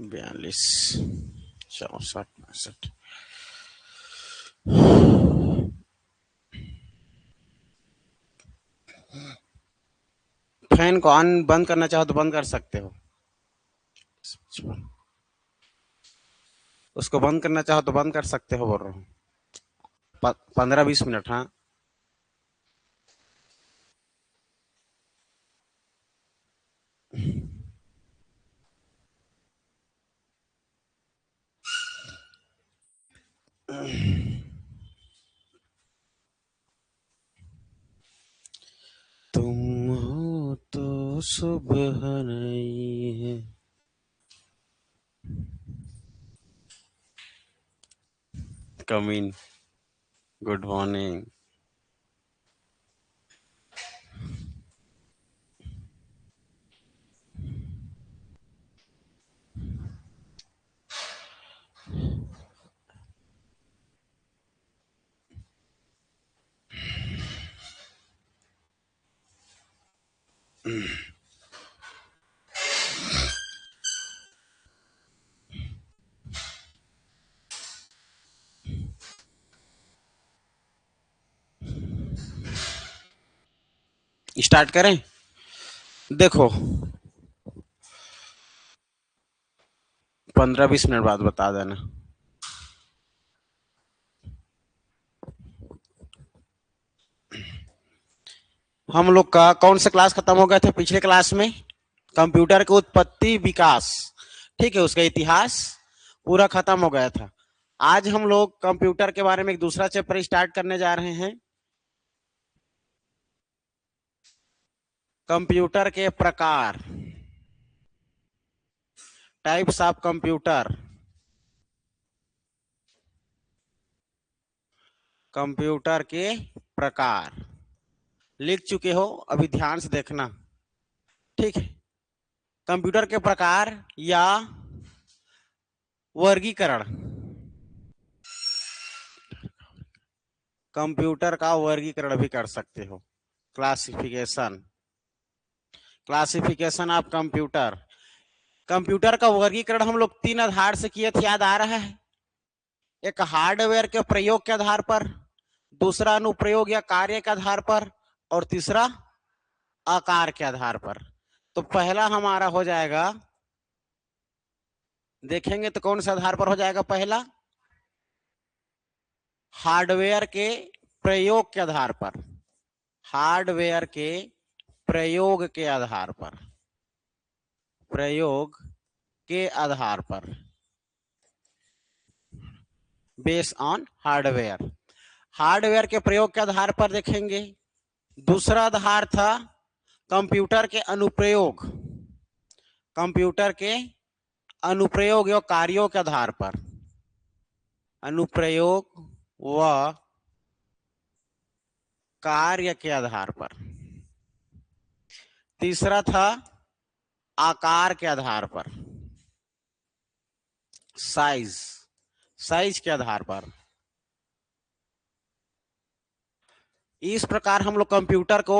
42 64 65। Fan को on बंद करना चाहो तो बंद कर सकते हो, उसको बंद करना चाहो तो बंद कर सकते हो, बोल रहा हूँ। 15-20 मिनट। हाँ तुम हो तो सुबह नहीं है। कम इन, गुड मॉर्निंग। स्टार्ट करें? देखो 15-20 मिनट बाद बता देना। हम लोग का कौन सा क्लास खत्म हो गया था पिछले क्लास में? कंप्यूटर की उत्पत्ति विकास, ठीक है, उसका इतिहास पूरा खत्म हो गया था। आज हम लोग कंप्यूटर के बारे में एक दूसरा चैप्टर स्टार्ट करने जा रहे हैं। कंप्यूटर के प्रकार, टाइप्स ऑफ कंप्यूटर। कंप्यूटर के प्रकार लिख चुके हो, अभी ध्यान से देखना, ठीक है। कंप्यूटर के प्रकार या वर्गीकरण, कंप्यूटर का वर्गीकरण भी कर सकते हो। Classification, classification of computer. Computer का वर्गीकरण हम लोग 3 आधार से किए थे, याद आ रहा है? एक हार्डवेयर के प्रयोग के आधार पर, दूसरा अनुप्रयोग या कार्य के आधार पर, और तीसरा आकार के आधार पर। तो पहला हमारा हो जाएगा, देखेंगे तो कौन से आधार पर हो जाएगा? पहला हार्डवेयर के प्रयोग के आधार पर, हार्डवेयर के प्रयोग के आधार पर, प्रयोग के आधार पर, बेस ऑन हार्डवेयर। हार्डवेयर के प्रयोग के आधार पर देखेंगे। दूसरा आधार था कंप्यूटर के अनुप्रयोग, कंप्यूटर के अनुप्रयोग या कार्यों के आधार पर, अनुप्रयोग व कार्य के आधार पर। तीसरा था आकार के आधार पर, साइज, साइज के आधार पर। इस प्रकार हम लोग कंप्यूटर को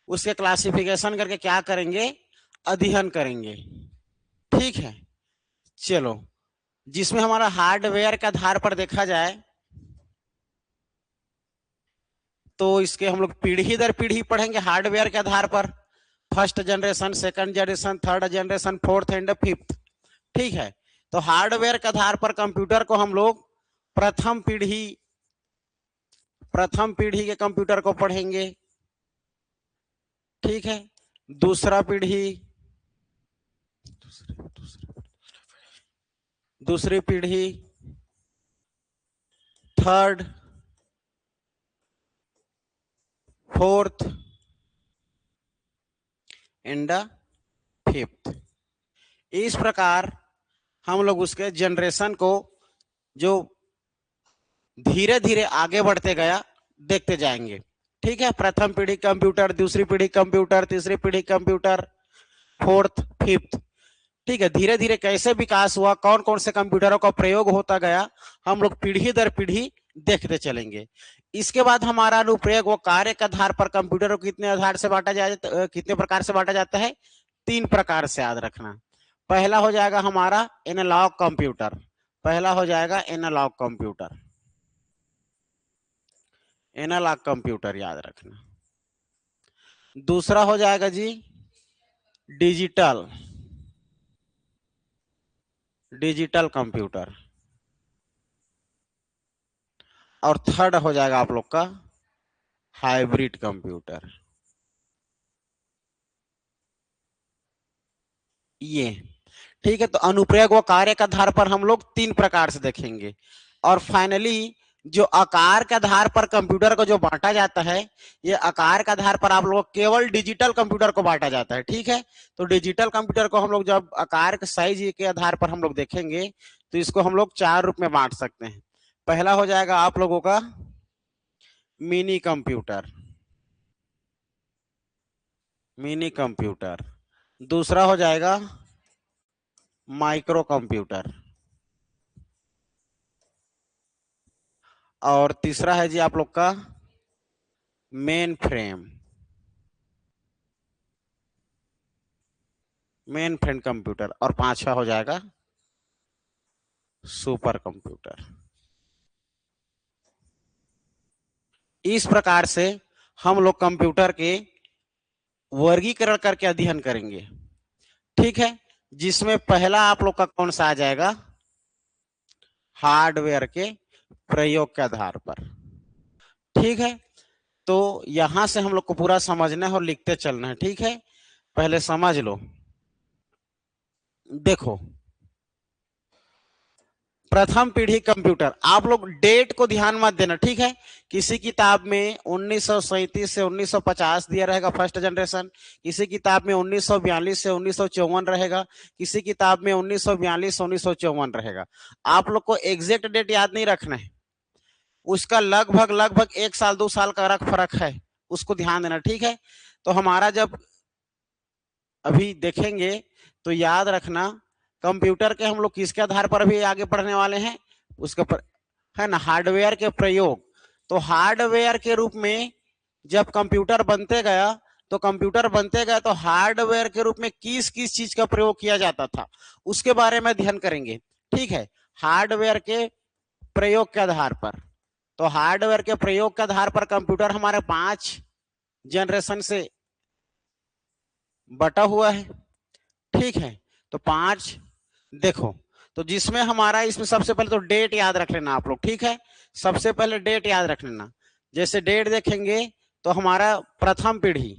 उसके क्लासिफिकेशन करके क्या करेंगे? अध्ययन करेंगे, ठीक है। चलो, जिसमें हमारा हार्डवेयर के आधार पर देखा जाए तो इसके हम लोग पीढ़ी दर पीढ़ी पढ़ेंगे हार्डवेयर के आधार पर। First generation, second generation, third generation, fourth and fifth, ठीक है। तो हार्डवेयर के आधार पर कंप्यूटर को हम लोग प्रथम पीढ़ी के कंप्यूटर को पढ़ेंगे, ठीक है। दूसरी पीढ़ी, थर्ड, फोर्थ एंड फिफ्थ। इस प्रकार हम लोग उसके जनरेशन को जो धीरे धीरे आगे बढ़ते गया देखते जाएंगे, ठीक है। प्रथम पीढ़ी कंप्यूटर, दूसरी पीढ़ी कंप्यूटर, तीसरी पीढ़ी कंप्यूटर, फोर्थ, फिफ्थ, ठीक है। धीरे धीरे कैसे विकास हुआ, कौन कौन से कंप्यूटरों का प्रयोग होता गया, हम लोग पीढ़ी दर पीढ़ी देखते चलेंगे। इसके बाद हमारा अनुप्रयोग वो कार्य के आधार पर कंप्यूटर को कितने आधार से बांटा जाता, कितने प्रकार से बांटा जाता है? 3 प्रकार से, याद रखना। पहला हो जाएगा हमारा एनालॉग कंप्यूटर, पहला हो जाएगा एनालॉग कंप्यूटर, एनालॉग कंप्यूटर याद रखना। दूसरा हो जाएगा जी डिजिटल, डिजिटल कंप्यूटर। और थर्ड हो जाएगा आप लोग का हाइब्रिड कंप्यूटर। ये ठीक है। तो अनुप्रयोग व कार्य के आधार पर हम लोग 3 प्रकार से देखेंगे। और फाइनली जो आकार के आधार पर कंप्यूटर को जो बांटा जाता है, ये आकार के आधार पर आप लोग केवल डिजिटल कंप्यूटर को बांटा जाता है। ठीक है। तो डिजिटल कंप्यूटर को हम लोग जब आकार के साइज के आधार पर हम लोग देखेंगे तो इसको हम लोग 4 रूप में बांट सकते हैं। पहला हो जाएगा आप लोगों का मिनी कंप्यूटर, मिनी कंप्यूटर। दूसरा हो जाएगा माइक्रो कंप्यूटर। और तीसरा है जी आप लोग का main frame, main frame computer. और पांचवा हो जाएगा सुपर कंप्यूटर। इस प्रकार से हम लोग कंप्यूटर के वर्गीकरण करके अध्ययन करेंगे। ठीक है। जिसमें पहला आप लोग का कौन सा आ जाएगा, हार्डवेयर के प्रयोग के आधार पर। ठीक है। तो यहां से हम लोग को पूरा समझना है और लिखते चलना है। ठीक है। पहले समझ लो। देखो, प्रथम पीढ़ी कंप्यूटर, आप लोग डेट को ध्यान मत देना। ठीक है। किसी किताब में 1937 से 1950 दिया रहेगा फर्स्ट जनरेशन, किसी किताब में 1942 से 1954 रहेगा, किसी किताब में 1942 से 1954 रहेगा। आप लोग को एग्जैक्ट डेट याद नहीं रखना है, उसका लगभग लगभग 1 साल 2 साल का फर्क है, उसको ध्यान देना। ठीक है। तो हमारा जब अभी देखेंगे तो याद रखना कंप्यूटर के हम लोग किसके आधार पर भी आगे बढ़ने वाले हैं, उसके पर है ना, हार्डवेयर के प्रयोग। तो हार्डवेयर के रूप में जब कंप्यूटर बनते गया तो कंप्यूटर बनते गए तो हार्डवेयर के रूप में किस किस चीज का प्रयोग किया जाता था उसके बारे में अध्ययन करेंगे। ठीक है। हार्डवेयर के प्रयोग के आधार पर, तो हार्डवेयर के प्रयोग के आधार पर कंप्यूटर हमारे 5 जनरेशन से बटा हुआ है। ठीक है। तो 5 देखो, तो जिसमें हमारा इसमें सबसे पहले तो डेट याद रख लेना आप लोग। ठीक है। सबसे पहले डेट याद रख लेना। जैसे डेट देखेंगे तो हमारा प्रथम पीढ़ी,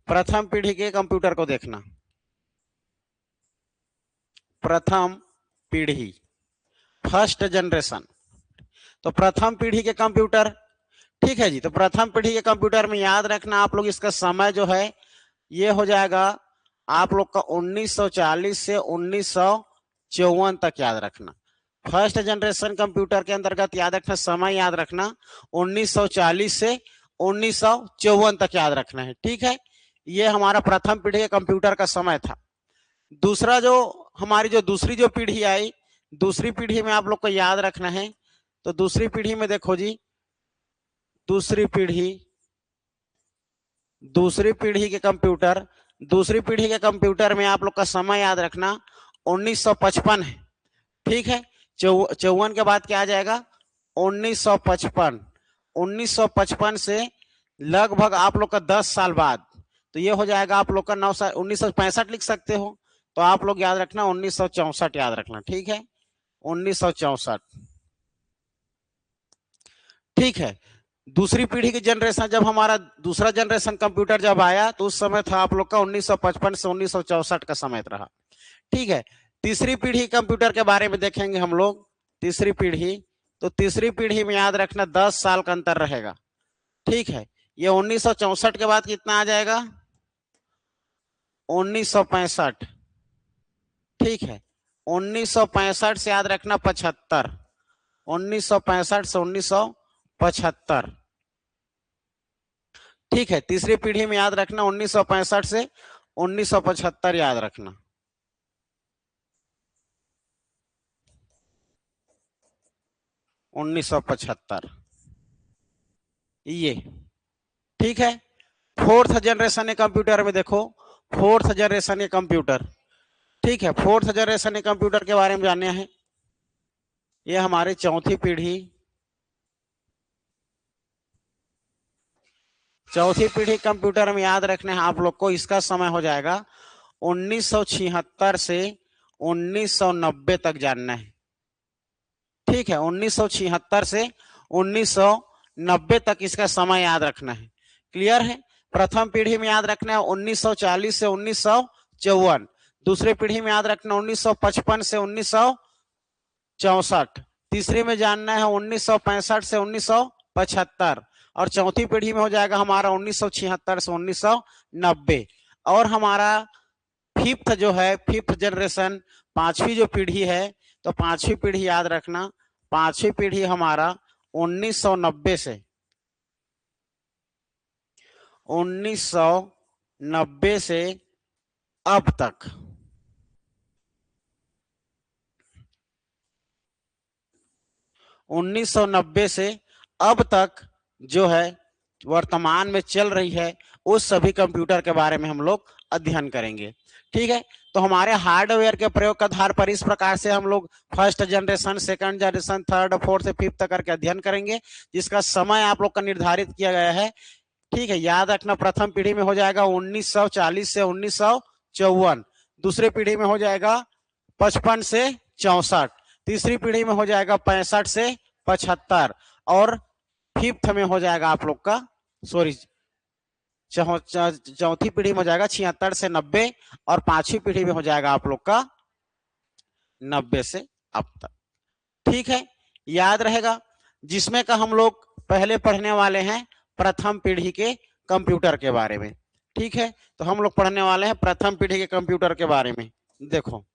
प्रथम पीढ़ी के कंप्यूटर को देखना, प्रथम पीढ़ी, फर्स्ट जनरेशन। तो प्रथम पीढ़ी के कंप्यूटर, ठीक है जी। तो प्रथम पीढ़ी के कंप्यूटर में याद रखना आप लोग इसका समय जो है ये हो जाएगा आप लोग का 1940 से 1954 तक याद रखना। फर्स्ट जनरेशन कंप्यूटर के अंतर्गत याद रखना, समय याद रखना 1940 से 1954 तक याद रखना है। ठीक है। ये हमारा प्रथम पीढ़ी के कंप्यूटर का समय था। दूसरा जो हमारी जो दूसरी जो पीढ़ी आई, दूसरी पीढ़ी में आप लोग को याद रखना है। तो दूसरी पीढ़ी में देखो जी, दूसरी पीढ़ी, दूसरी पीढ़ी के कंप्यूटर, दूसरी पीढ़ी के कंप्यूटर में आप लोग का समय याद रखना 1955 है। ठीक है। 54 के बाद क्या आ जाएगा 1955, 1955 से लगभग आप लोग का 10 साल बाद, तो ये हो जाएगा आप लोग का 1965 लिख सकते हो। तो आप लोग याद रखना 1964 याद रखना। ठीक है। 1964। ठीक है। दूसरी पीढ़ी की जनरेशन जब हमारा दूसरा जनरेशन कंप्यूटर जब आया तो उस समय था आप लोग का 1955 से 1964 का समय रहा। ठीक है। तीसरी पीढ़ी कंप्यूटर के बारे में देखेंगे हम लोग। तीसरी पीढ़ी, तो तीसरी पीढ़ी में याद रखना 10 साल का अंतर रहेगा। ठीक है। ये 1964 के बाद कितना आ जाएगा 1965। ठीक है। 1965 से याद रखना 75, 1965 से 1975। ठीक है। तीसरी पीढ़ी में याद रखना 1965 से 1975 याद रखना। उन्नीस सौ पचहत्तर ये। ठीक है। फोर्थ जनरेशन के कंप्यूटर में देखो, फोर्थ जनरेशन के कंप्यूटर ठीक है, फोर्थ जनरेशन कंप्यूटर के बारे में जानना है। ये हमारी चौथी पीढ़ी कंप्यूटर में याद रखना है आप लोग को। इसका समय हो जाएगा 1976 से 1990 तक जानना है। ठीक है, 1976 से 1990 तक इसका समय याद रखना है। क्लियर है? प्रथम पीढ़ी में याद रखना है 1940 से 1954। दूसरी पीढ़ी में याद रखना 1955 से 1964। तीसरी में जानना है 1965 से 1975। और चौथी पीढ़ी में हो जाएगा हमारा 1976 से 1990। और हमारा फिफ्थ जो है, फिफ्थ जनरेशन, पांचवी जो पीढ़ी है, तो पांचवी पीढ़ी याद रखना, पांचवी पीढ़ी हमारा 1990 से 1990 से अब तक, 1990 से अब तक जो है वर्तमान में चल रही है, उस सभी कंप्यूटर के बारे में हम लोग अध्ययन करेंगे। ठीक है, तो हमारे हार्डवेयर के प्रयोग के आधार पर इस प्रकार से हम लोग first generation, second generation, third, fourth, fifth तक करके अध्ययन करेंगे, जिसका समय आप लोग का निर्धारित किया गया है। ठीक है, याद रखना, प्रथम पीढ़ी में हो जाएगा 1940 से 1954। दूसरी पीढ़ी में हो जाएगा 55 से 64। तीसरी पीढ़ी में हो जाएगा 65 से 75। और फिफ्थ में हो जाएगा आप लोग का, सॉरी, चौथी पीढ़ी में हो जाएगा 76 से 90। और पांचवी पीढ़ी में हो जाएगा आप लोग का 90 से अब तक। ठीक है, याद रहेगा, जिसमें का हम लोग पहले पढ़ने वाले हैं प्रथम पीढ़ी के कंप्यूटर के बारे में। ठीक है, तो हम लोग पढ़ने वाले हैं प्रथम पीढ़ी के कंप्यूटर के बारे में। देखो,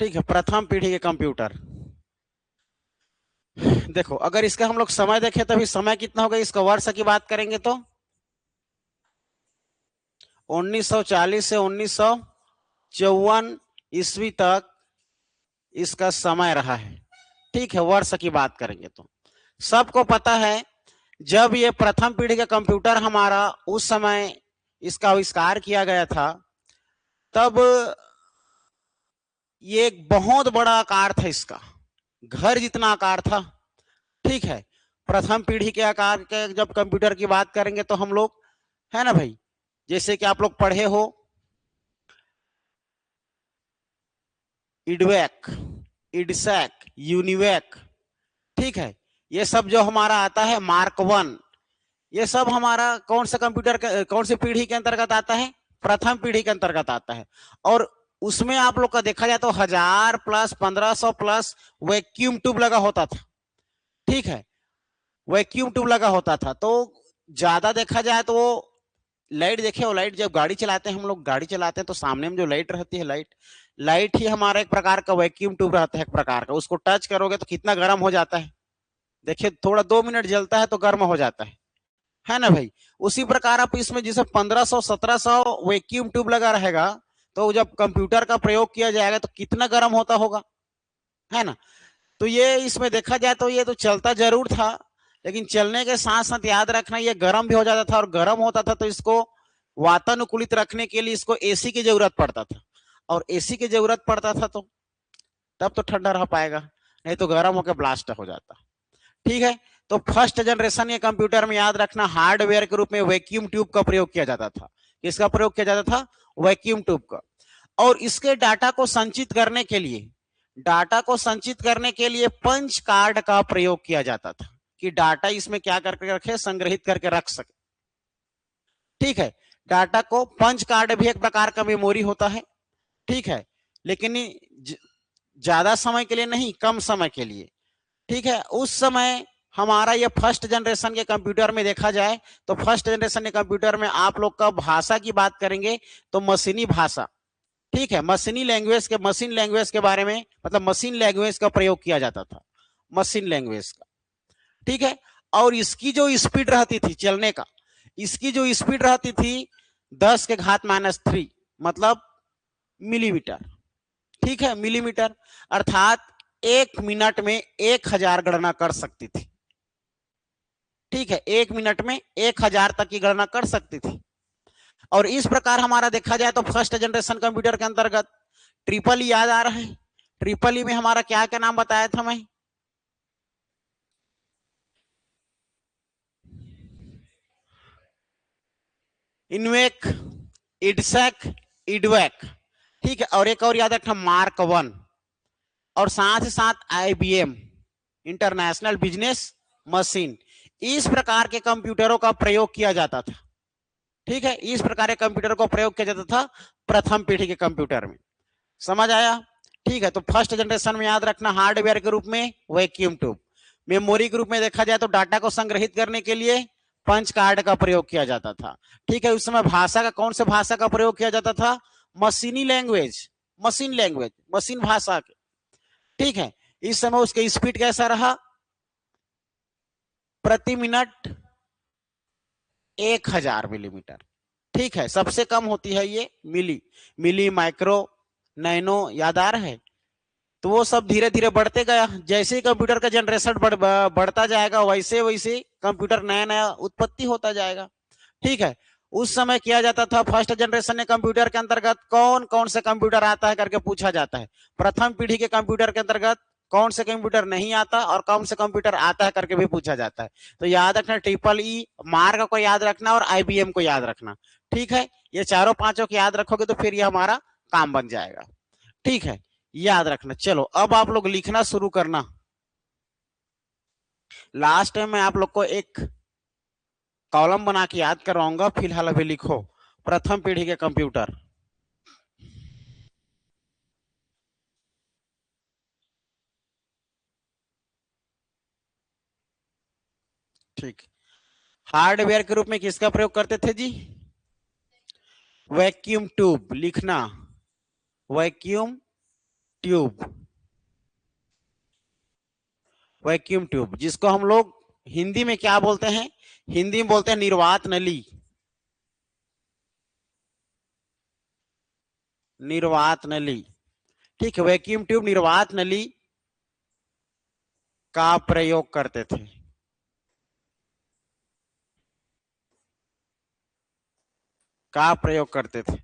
ठीक है, प्रथम पीढ़ी के कंप्यूटर। देखो, अगर इसका हम लोग समय देखें तो अभी समय कितना होगा, इसका वर्ष की बात करेंगे तो 1940 से 1954 ईस्वी तक इसका समय रहा है। ठीक है, वर्ष की बात करेंगे तो सबको पता है, जब ये प्रथम पीढ़ी का कंप्यूटर हमारा उस समय इसका आविष्कार किया गया था, तब ये एक बहुत बड़ा आकार था, इसका घर जितना आकार था। ठीक है, प्रथम पीढ़ी के आकार के जब कंप्यूटर की बात करेंगे तो हम लोग, है ना भाई, जैसे कि आप लोग पढ़े हो इडवैक, इडसैक, यूनिवैक। ठीक है, ये सब जो हमारा आता है मार्क 1, ये सब हमारा कौन सा कंप्यूटर, कौन सी पीढ़ी के अंतर्गत आता है, प्रथम पीढ़ी के अंतर्गत आता है। और उसमें आप लोग का देखा जाए तो 1000 प्लस 1500 प्लस वैक्यूम ट्यूब लगा होता था। ठीक है, वैक्यूम ट्यूब लगा होता था। तो ज्यादा देखा जाए तो वो लाइट, देखे वो लाइट, जब गाड़ी चलाते हैं हम लोग, गाड़ी चलाते हैं तो सामने में जो लाइट रहती है, लाइट ही हमारा एक प्रकार का वैक्यूम ट्यूब रहता है, एक प्रकार का। उसको टच करोगे तो कितना गर्म हो जाता है, देखिए, थोड़ा 2 मिनट जलता है तो गर्म हो जाता है ना भाई। उसी प्रकार आप इसमें जैसे 1500 1700 वैक्यूम ट्यूब लगा रहेगा, तो जब कंप्यूटर का प्रयोग किया जाएगा तो कितना गर्म होता होगा, है ना। तो ये इसमें देखा जाए तो ये तो चलता जरूर था, लेकिन चलने के साथ साथ याद रखना ये गर्म भी हो जाता था। और गर्म होता था तो इसको वातानुकूलित रखने के लिए इसको एसी की जरूरत पड़ता था। और एसी की जरूरत पड़ता था तो तब तो ठंडा रह पाएगा, नहीं तो गर्म होकर ब्लास्ट हो जाता। ठीक है, तो फर्स्ट जनरेशन के कंप्यूटर में याद रखना हार्डवेयर के रूप में वैक्यूम ट्यूब का प्रयोग किया जाता था। किसका प्रयोग किया जाता था, वैक्यूम ट्यूब का। और इसके डाटा को संचित करने के लिए, डाटा को संचित करने के लिए पंच कार्ड का प्रयोग किया जाता था, कि डाटा इसमें क्या करके रखे, संग्रहित करके रख सके। ठीक है, डाटा को पंच कार्ड भी एक प्रकार का मेमोरी होता है। ठीक है, लेकिन ज्यादा समय के लिए नहीं, कम समय के लिए। ठीक है, उस समय हमारा ये फर्स्ट जनरेशन के कंप्यूटर में देखा जाए तो फर्स्ट जनरेशन के कंप्यूटर में आप लोग का भाषा की बात करेंगे तो मशीनी भाषा। ठीक है, मशीन लैंग्वेज के बारे में, मतलब मशीन लैंग्वेज का प्रयोग किया जाता था, मशीन लैंग्वेज का। ठीक है, और इसकी जो स्पीड रहती थी चलने का, इसकी जो स्पीड रहती थी 10 के घात -3, मतलब मिलीमीटर। ठीक है, मिलीमीटर, अर्थात 1 मिनट में 1000 गणना कर सकती थी। ठीक है, 1 मिनट में 1000 तक की गणना कर सकती थी। और इस प्रकार हमारा देखा जाए तो फर्स्ट जनरेशन कंप्यूटर के अंतर्गत ट्रिपल ई याद आ रहा है। ट्रिपल ई में हमारा क्या क्या नाम बताया था मैं? इनवेक, इडसेक, इडवेक। ठीक है, और एक और याद रखना मार्क 1, और साथ ही साथ आईबीएम इंटरनेशनल बिजनेस मशीन। इस प्रकार के कंप्यूटरों का प्रयोग किया जाता था। ठीक है, इस प्रकार के कंप्यूटर को प्रयोग किया जाता था प्रथम पीढ़ी के कंप्यूटर में। समझ आया? ठीक है, तो फर्स्ट जनरेशन में याद रखना हार्डवेयर के रूप में वैक्यूम ट्यूब। मेमोरी के रूप में देखा जाए तो डाटा को संग्रहित करने के लिए पंच कार्ड का प्रयोग किया जाता था। ठीक है, उस समय भाषा का, कौन से भाषा का प्रयोग किया जाता था? मशीनी लैंग्वेज, मशीन लैंग्वेज, मशीन भाषा के। ठीक है, इस समय उसके स्पीड कैसा रहा? प्रति मिनट 1000 मिलीमीटर। ठीक है, सबसे कम होती है ये मिली, मिली, माइक्रो, नैनो, याद आ रहा है? तो वो सब धीरे धीरे बढ़ते गया। जैसे ही कंप्यूटर का जनरेशन बढ़ता जाएगा वैसे वैसे कंप्यूटर नया नया उत्पत्ति होता जाएगा। ठीक है, उस समय किया जाता था फर्स्ट जनरेशन में कंप्यूटर के अंतर्गत कौन कौन से कंप्यूटर आता है करके पूछा जाता है। प्रथम पीढ़ी के कंप्यूटर के अंतर्गत कौन से कंप्यूटर नहीं आता और कौन से कंप्यूटर आता है करके भी पूछा जाता है। तो याद रखना ट्रिपल ई, मार्क को याद रखना और आईबीएम को याद रखना। ठीक है, ये चारों पांचों को याद रखोगे तो फिर ये हमारा काम बन जाएगा। ठीक है, याद रखना। चलो अब आप लोग लिखना शुरू करना। लास्ट में मैं आप लोग को एक कॉलम बना के याद करवाऊंगा, फिलहाल अभी लिखो प्रथम पीढ़ी के कंप्यूटर। ठीक, हार्डवेयर के रूप में किसका प्रयोग करते थे जी? वैक्यूम ट्यूब लिखना, वैक्यूम ट्यूब, वैक्यूम ट्यूब, जिसको हम लोग हिंदी में क्या बोलते हैं? हिंदी में बोलते हैं निर्वात नली, निर्वात नली। ठीक है, वैक्यूम ट्यूब निर्वात नली का प्रयोग करते थे। का प्रयोग करते थे।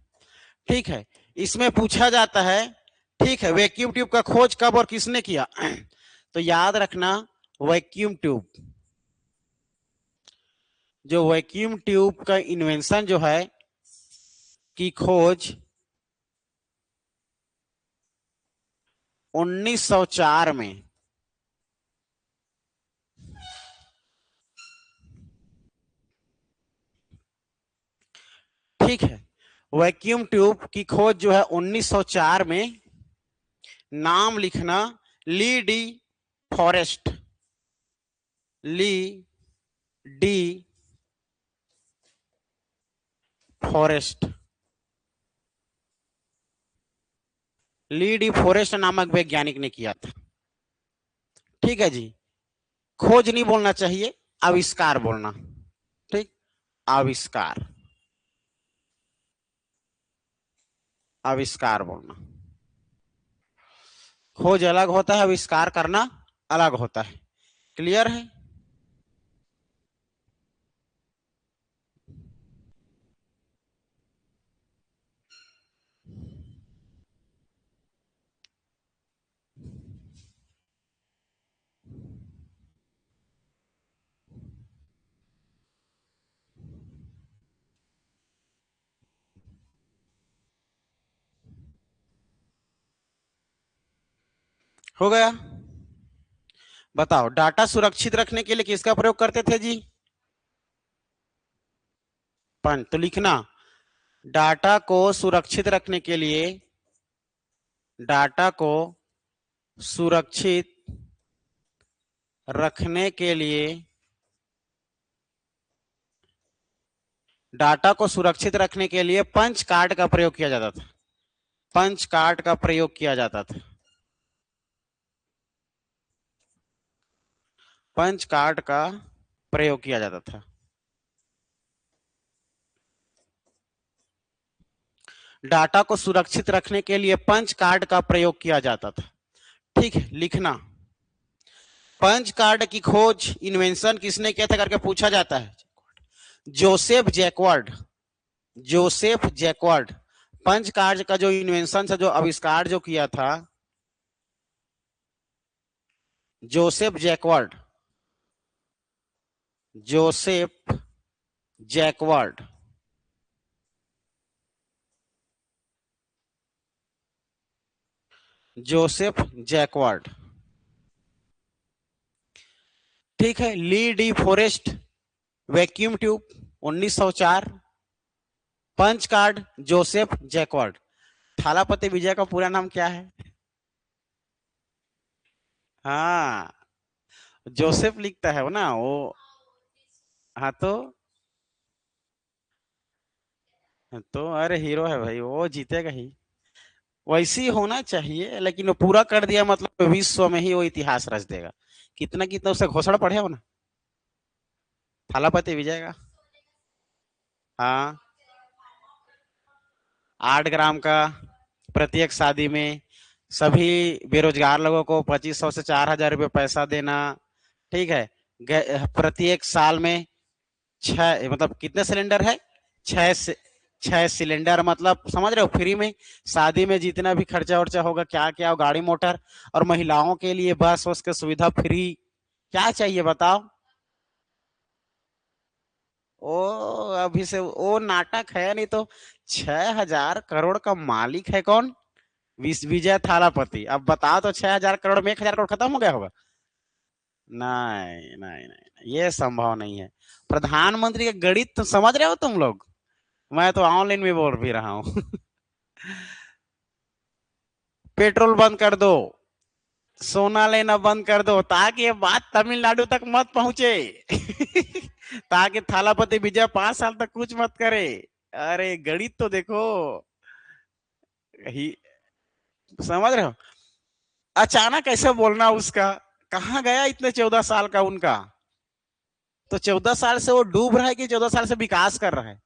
ठीक है, इसमें पूछा जाता है, ठीक है, वैक्यूम ट्यूब का खोज कब और किसने किया? तो याद रखना वैक्यूम ट्यूब, जो वैक्यूम ट्यूब का इन्वेंशन जो है की खोज 1904 में, ठीक है, वैक्यूम ट्यूब की खोज जो है 1904 में। नाम लिखना ली डी फॉरेस्ट, ली डी फॉरेस्ट, ली डी फॉरेस्ट नामक वैज्ञानिक ने किया था। ठीक है जी, खोज नहीं बोलना चाहिए, आविष्कार बोलना। ठीक, आविष्कार, आविष्कार बोलना। खोज अलग होता है, आविष्कार करना अलग होता है। क्लियर है? हो गया? बताओ, डाटा सुरक्षित रखने के लिए किसका प्रयोग करते थे जी? पंच। तो लिखना डाटा को सुरक्षित रखने के लिए, डाटा को सुरक्षित रखने के लिए, डाटा को सुरक्षित रखने के लिए पंच कार्ड का प्रयोग किया जाता था। पंच कार्ड का प्रयोग किया जाता था। पंच कार्ड का प्रयोग किया जाता था। डाटा को सुरक्षित रखने के लिए पंच कार्ड का प्रयोग किया जाता था। ठीक है, लिखना। पंच कार्ड की खोज इन्वेंशन किसने किया था करके पूछा जाता है। Joseph Jacquard. Joseph Jacquard punch card का जो इन्वेंशन था, जो आविष्कार जो किया था, Joseph Jacquard. Joseph Jacquard. Joseph Jacquard. ठीक है। Lee De Forest vacuum tube 1904। Punch card Joseph Jacquard. Thalapathy Vijay का पूरा नाम क्या है? हाँ, जोसेफ लिखता है वो ना वो। हाँ तो अरे हीरो है भाई, वो जीतेगा ही। वैसे ही होना चाहिए, लेकिन वो पूरा कर दिया मतलब विश्व में ही वो इतिहास रच देगा। कितना कितना उससे घोषणा पढ़े हो ना, थालापति विजय का। हाँ, 8 ग्राम का प्रत्येक शादी में सभी बेरोजगार लोगों को 2500 से 4000 रुपये पैसा देना। ठीक है। प्रत्येक साल में छह, मतलब कितने सिलेंडर है? छह से 6 सिलेंडर, मतलब समझ रहे हो, फ्री में। शादी में जितना भी खर्चा वर्चा होगा, क्या क्या, गाड़ी मोटर, और महिलाओं के लिए बस वस की सुविधा फ्री। क्या चाहिए बताओ? ओ, अभी से वो नाटक है, नहीं तो 6,000 करोड़ का मालिक है कौन? विजय थालापति। अब बताओ तो 6,000 करोड़ में 1,000 करोड़ खत्म हो गया होगा? नहीं नहीं नहीं, ये संभव नहीं है। प्रधानमंत्री के गणित तो समझ रहे हो तुम लोग? मैं तो ऑनलाइन में बोल भी रहा हूँ। पेट्रोल बंद कर दो, सोना लेना बंद कर दो, ताकि ये बात तमिलनाडु तक मत पहुंचे। ताकि थालापति विजय 5 साल तक कुछ मत करे। अरे गणित तो देखो ही, समझ रहे हो? अचानक ऐसे बोलना उसका, कहाँ गया इतने 14 साल का उनका? तो 14 साल से वो डूब रहा है कि 14 साल से विकास कर रहा है?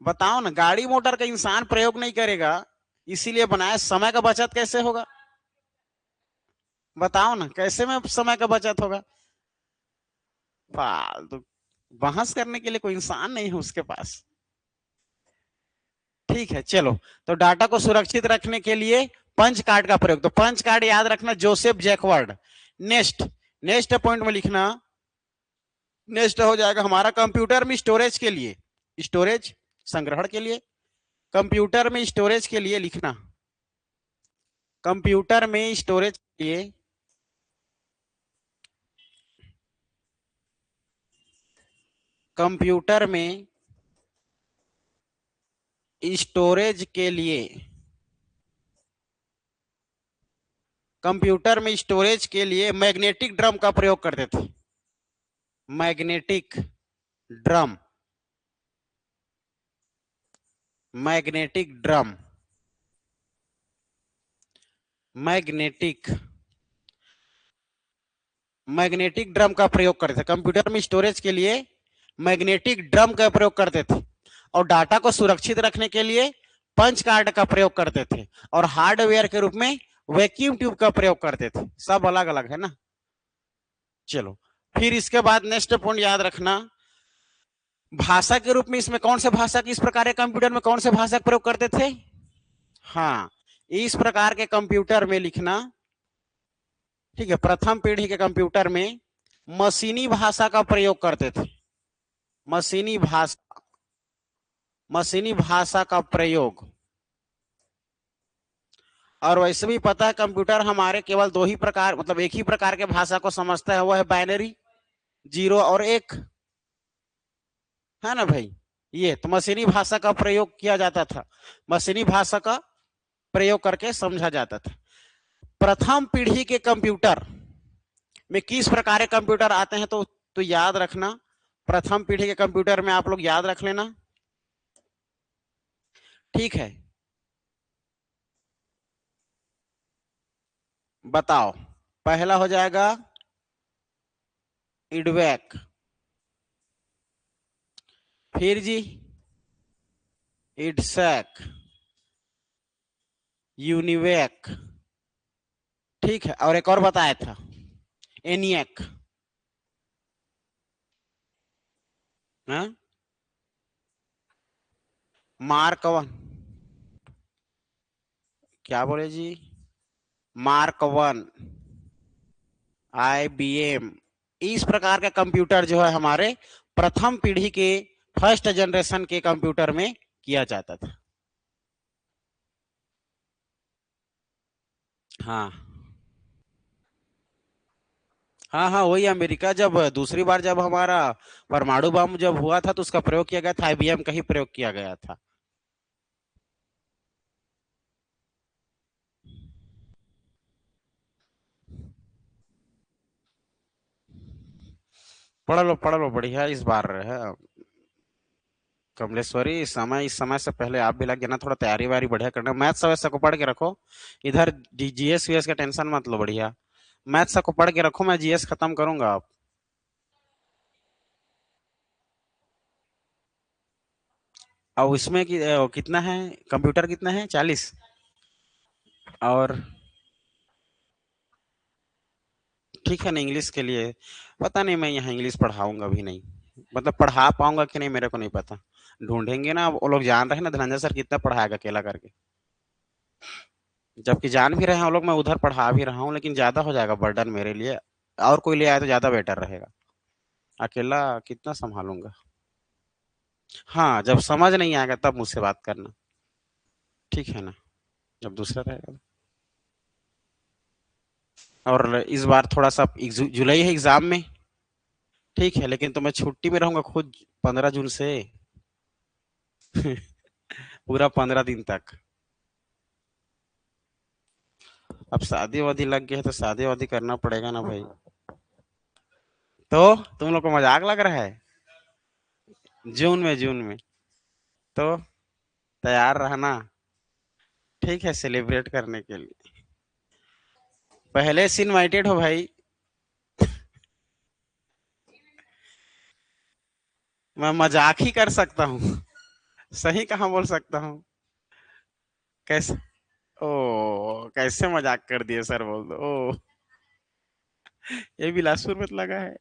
बताओ ना, गाड़ी मोटर का इंसान प्रयोग नहीं करेगा, इसीलिए बनाया। समय का बचत कैसे होगा? बताओ ना, कैसे में समय का बचत होगा? फालतू बहस करने के लिए कोई इंसान नहीं है उसके पास। ठीक है, चलो। तो डाटा को सुरक्षित रखने के लिए पंच कार्ड का प्रयोग, तो पंच कार्ड याद रखना, Joseph Jacquard. Next, next point में लिखना, नेक्स्ट हो जाएगा हमारा कंप्यूटर में स्टोरेज के लिए, स्टोरेज संग्रहण के लिए, कंप्यूटर में स्टोरेज के लिए लिखना, कंप्यूटर में स्टोरेज के लिए, कंप्यूटर में स्टोरेज के लिए, कंप्यूटर में स्टोरेज के लिए मैग्नेटिक ड्रम का प्रयोग करते थे। Magnetic drum, magnetic drum, magnetic, magnetic drum का प्रयोग करते थे कंप्यूटर में स्टोरेज के लिए। मैग्नेटिक ड्रम का प्रयोग करते थे, और डाटा को सुरक्षित रखने के लिए पंच कार्ड का प्रयोग करते थे, और हार्डवेयर के रूप में वैक्यूम ट्यूब का प्रयोग करते थे। सब अलग अलग है ना। चलो, फिर इसके बाद नेक्स्ट पॉइंट याद रखना, भाषा के रूप में इसमें कौन से भाषा की, इस प्रकार के कंप्यूटर में कौन से भाषा का प्रयोग करते थे? हाँ, इस प्रकार के कंप्यूटर में लिखना। ठीक है, प्रथम पीढ़ी के कंप्यूटर में मशीनी भाषा का प्रयोग करते थे। मशीनी भाषा, मशीनी भाषा का प्रयोग। और वैसे भी पता है, कंप्यूटर हमारे केवल दो ही प्रकार, मतलब एक ही प्रकार के भाषा को समझता है, वो है बाइनरी, 0 और 1, है ना भाई? ये तो मशीनी भाषा का प्रयोग किया जाता था, मशीनी भाषा का प्रयोग करके समझा जाता था। प्रथम पीढ़ी के कंप्यूटर में किस प्रकार के कंप्यूटर आते हैं, तो याद रखना, प्रथम पीढ़ी के कंप्यूटर में आप लोग याद रख लेना। ठीक है, बताओ। पहला हो जाएगा इडवैक, फिर जी इडसैक, यूनिवैक, ठीक है, और एक और बताया था, एनियक। हाँ, मार्क वन। क्या बोले जी? Mark one, IBM। इस प्रकार का कंप्यूटर जो है हमारे प्रथम पीढ़ी के, फर्स्ट जनरेशन के कंप्यूटर में किया जाता था। हाँ हाँ हाँ, वही अमेरिका, जब दूसरी बार जब हमारा परमाणु बम जब हुआ था तो उसका प्रयोग किया गया था, IBM का ही प्रयोग किया गया था। पढ़ लो बढ़िया इस बार है कमलेश्वरी। इस समय से पहले आप भी लग गए ना, थोड़ा तैयारी वारी बढ़िया करना। मैथ्स वैसे को पढ़ के रखो। इधर GS वीएस का टेंशन मत लो, बढ़िया मैथ्स को पढ़ के रखो, मैं GS खत्म करूंगा आप। और इसमें कितना है, कंप्यूटर कितना है, 40? और ठीक है ना, इंग्लिश के लिए पता नहीं, मैं यहाँ इंग्लिश पढ़ाऊंगा भी नहीं, मतलब पढ़ा पाऊंगा कि नहीं मेरे को नहीं पता। ढूंढेंगे ना, वो लोग जान रहे हैं ना धनंजय सर कितना पढ़ाएगा अकेला करके, जबकि जान भी रहे हैं वो लोग मैं उधर पढ़ा भी रहा हूँ, लेकिन ज्यादा हो जाएगा बर्डन मेरे लिए। और कोई ले आए तो ज्यादा बेटर रहेगा, अकेला कितना संभालूंगा। हाँ, जब समझ नहीं आएगा तब मुझसे बात करना, ठीक है ना, जब दूसरा रहेगा। और इस बार थोड़ा सा जुलाई है एग्जाम में, ठीक है, लेकिन तो मैं छुट्टी में रहूंगा खुद 15 जून से पूरा 15 दिन तक। अब शादी वादी लग गई है तो शादी वादी करना पड़ेगा ना भाई। तो तुम लोग को मजाक लग रहा है? जून में तो तैयार रहना, ठीक है, सेलिब्रेट करने के लिए। पहले से इनवाइटेड हो भाई। मैं मजाक ही कर सकता हूँ, सही कहाँ बोल सकता हूँ? कैसे? ओ, कैसे मजाक कर दिए सर, बोल दो ओ। ये बिलासपुर में तो लगा है।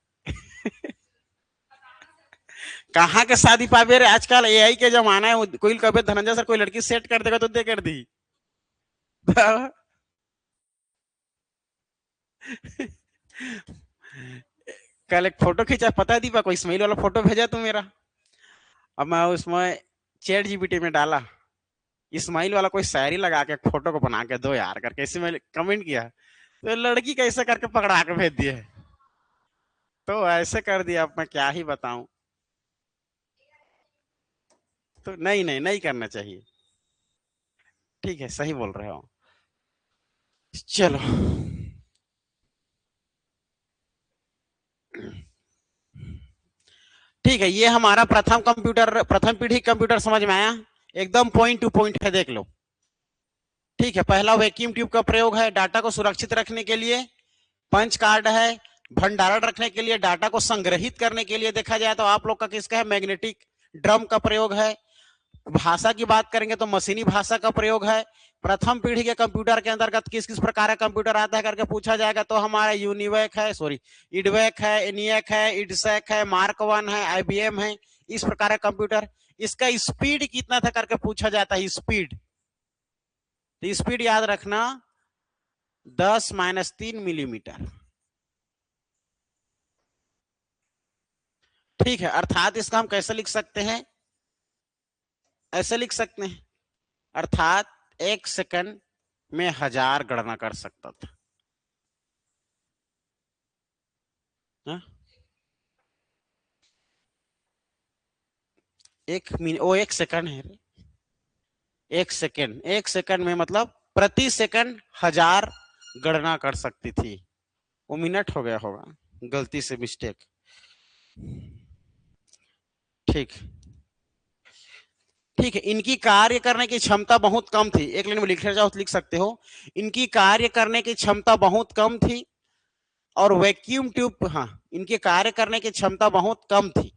कहाँ के शादी पाबे रे, आजकल AI के जमाना है, कोई कभी धनंजय सर कोई लड़की सेट कर देगा तो दे कर दी। कल एक फोटो खींचा, पता है दीपा, कोई स्माइल वाला फोटो भेजा तू मेरा। अब मैं उसमें ChatGPT में डाला, इस्माइल वाला कोई शायरी लगा के फोटो को बना के दो यार करके, इसी में कमेंट किया, तो लड़की कैसे करके पकड़ा के भेज दिए। तो ऐसे कर दिया, अब मैं क्या ही बताऊं। तो नहीं नहीं नहीं करना चाहिए, ठीक है, सही बोल रहे हो। चलो, ठीक है, ये हमारा प्रथम पीढ़ी कंप्यूटर समझ में आया, एकदम पॉइंट टू पॉइंट है, देख लो। ठीक है, पहला वैक्यूम ट्यूब का प्रयोग है डाटा को सुरक्षित रखने के लिए, पंच कार्ड है भंडारण रखने के लिए, डाटा को संग्रहित करने के लिए देखा जाए तो आप लोग का किसका है, मैग्नेटिक ड्रम का प्रयोग है। भाषा की बात करेंगे तो मशीनी भाषा का प्रयोग है। प्रथम पीढ़ी के कंप्यूटर के अंतर्गत किस किस प्रकार का कंप्यूटर आता है करके पूछा जाएगा तो हमारा यूनिवैक है, सॉरी, इडवैक है, एनियक है, इडसैक है, मार्क वन है, IBM है, इस प्रकार का कंप्यूटर। इसका स्पीड कितना था करके पूछा जाता है, स्पीड, तो स्पीड याद रखना 10-3 मिलीमीटर। ठीक है, अर्थात इसका हम कैसे लिख सकते हैं, ऐसे लिख सकते हैं, अर्थात 1 सेकंड में 1000 गणना कर सकता था। हा? 1 मिनट, वो 1 सेकंड है, 1 सेकंड में मतलब प्रति सेकंड 1000 गणना कर सकती थी। वो मिनट हो गया होगा, गलती से मिस्टेक। ठीक, ठीक है, इनकी कार्य करने की क्षमता बहुत कम थी, एक लाइन में लिखना चाहो तो लिख सकते हो, इनकी कार्य करने की क्षमता बहुत कम थी। और वैक्यूम ट्यूब, हाँ, इनकी कार्य करने की क्षमता बहुत कम थी,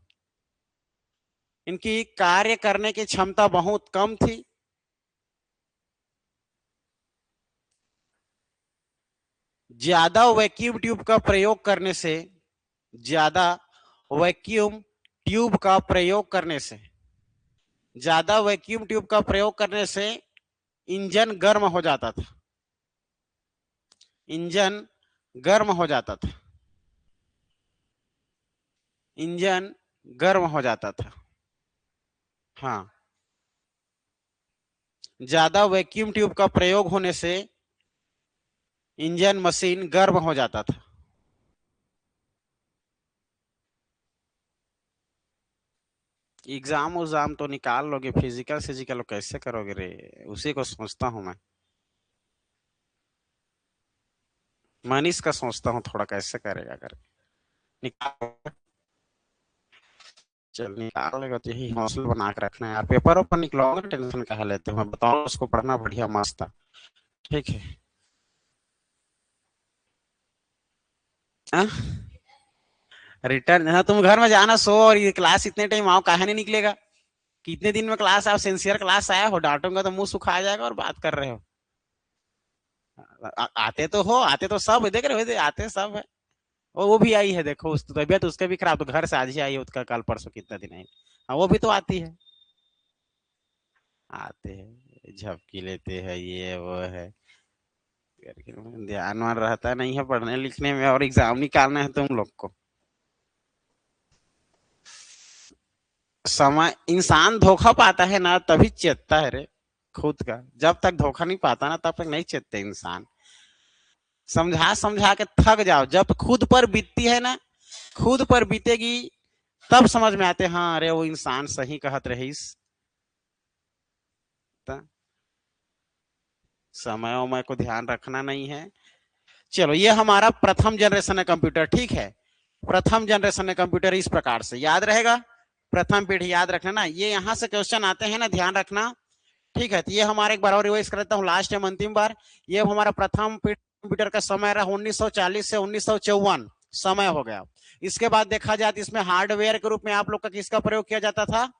इनकी कार्य करने की क्षमता बहुत कम थी। ज्यादा वैक्यूम ट्यूब का प्रयोग करने से, ज्यादा वैक्यूम ट्यूब का प्रयोग करने से, ज्यादा वैक्यूम ट्यूब का प्रयोग करने से इंजन गर्म हो जाता था, इंजन गर्म हो जाता था, इंजन गर्म हो जाता था। हाँ, ज्यादा वैक्यूम ट्यूब का प्रयोग होने से इंजन मशीन गर्म हो जाता था। एग्जाम उजाम तो निकाल लोगे, फिजिकल फिजिकल कैसे करोगे रे, उसी को सोचता हूँ मैं। मनीष का सोचता हूँ थोड़ा कैसे करेगा कर, निकाल। चल निकाल लेगा तो यही हौसला बना के रखना है यार, पेपर ओपर निकलाओगे टेंशन कहा लेते हो, मैं बताऊँ उसको पढ़ना बढ़िया मस्त था। ठीक है। रिटर्न, हाँ तुम घर में जाना सो, और ये क्लास इतने टाइम आओ, काहे नहीं निकलेगा? कितने दिन में क्लास आओ, सिंसियर क्लास आया हो, डांटूंगा तो मुंह सुखा जाएगा, और बात कर रहे हो। आते तो हो, आते तो सब है, देख रहे हो आते सब है। और वो भी आई है, देखो उस तबियत उसके भी खराब, तो घर से आज ही आई है, उसका कल परसों कितना दिन आई। हाँ वो भी तो आती है। आते हैं झपकी लेते हैं, ये वो है करके, ध्यान वान रहता नहीं है पढ़ने लिखने में, और एग्जाम निकालना है तुम लोग को। समय, इंसान धोखा पाता है ना तभी चेतता है रे खुद का, जब तक धोखा नहीं पाता ना तब तक नहीं चेतते इंसान। समझा समझा के थक जाओ, जब खुद पर बीतती है ना, खुद पर बीतेगी, तब समझ में आते, हाँ अरे वो इंसान सही कहत रहीस। समय उमय को ध्यान रखना नहीं है। चलो ये हमारा प्रथम जनरेशन है कंप्यूटर, ठीक है। प्रथम जनरेशन है कंप्यूटर इस प्रकार से याद रहेगा, प्रथम पीढ़ी याद रखना ना, ये यहां से क्वेश्चन आते हैं ना, ध्यान रखना। ठीक है, तो ये हमारे एक बार और रिवाइज कर देता हूँ, लास्ट टाइम अंतिम बार। ये हमारा प्रथम कंप्यूटर का समय रहा 1940 से 1954 समय हो गया। इसके बाद देखा जाए तो इसमें हार्डवेयर के रूप में आप लोग का किसका प्रयोग किया जाता था?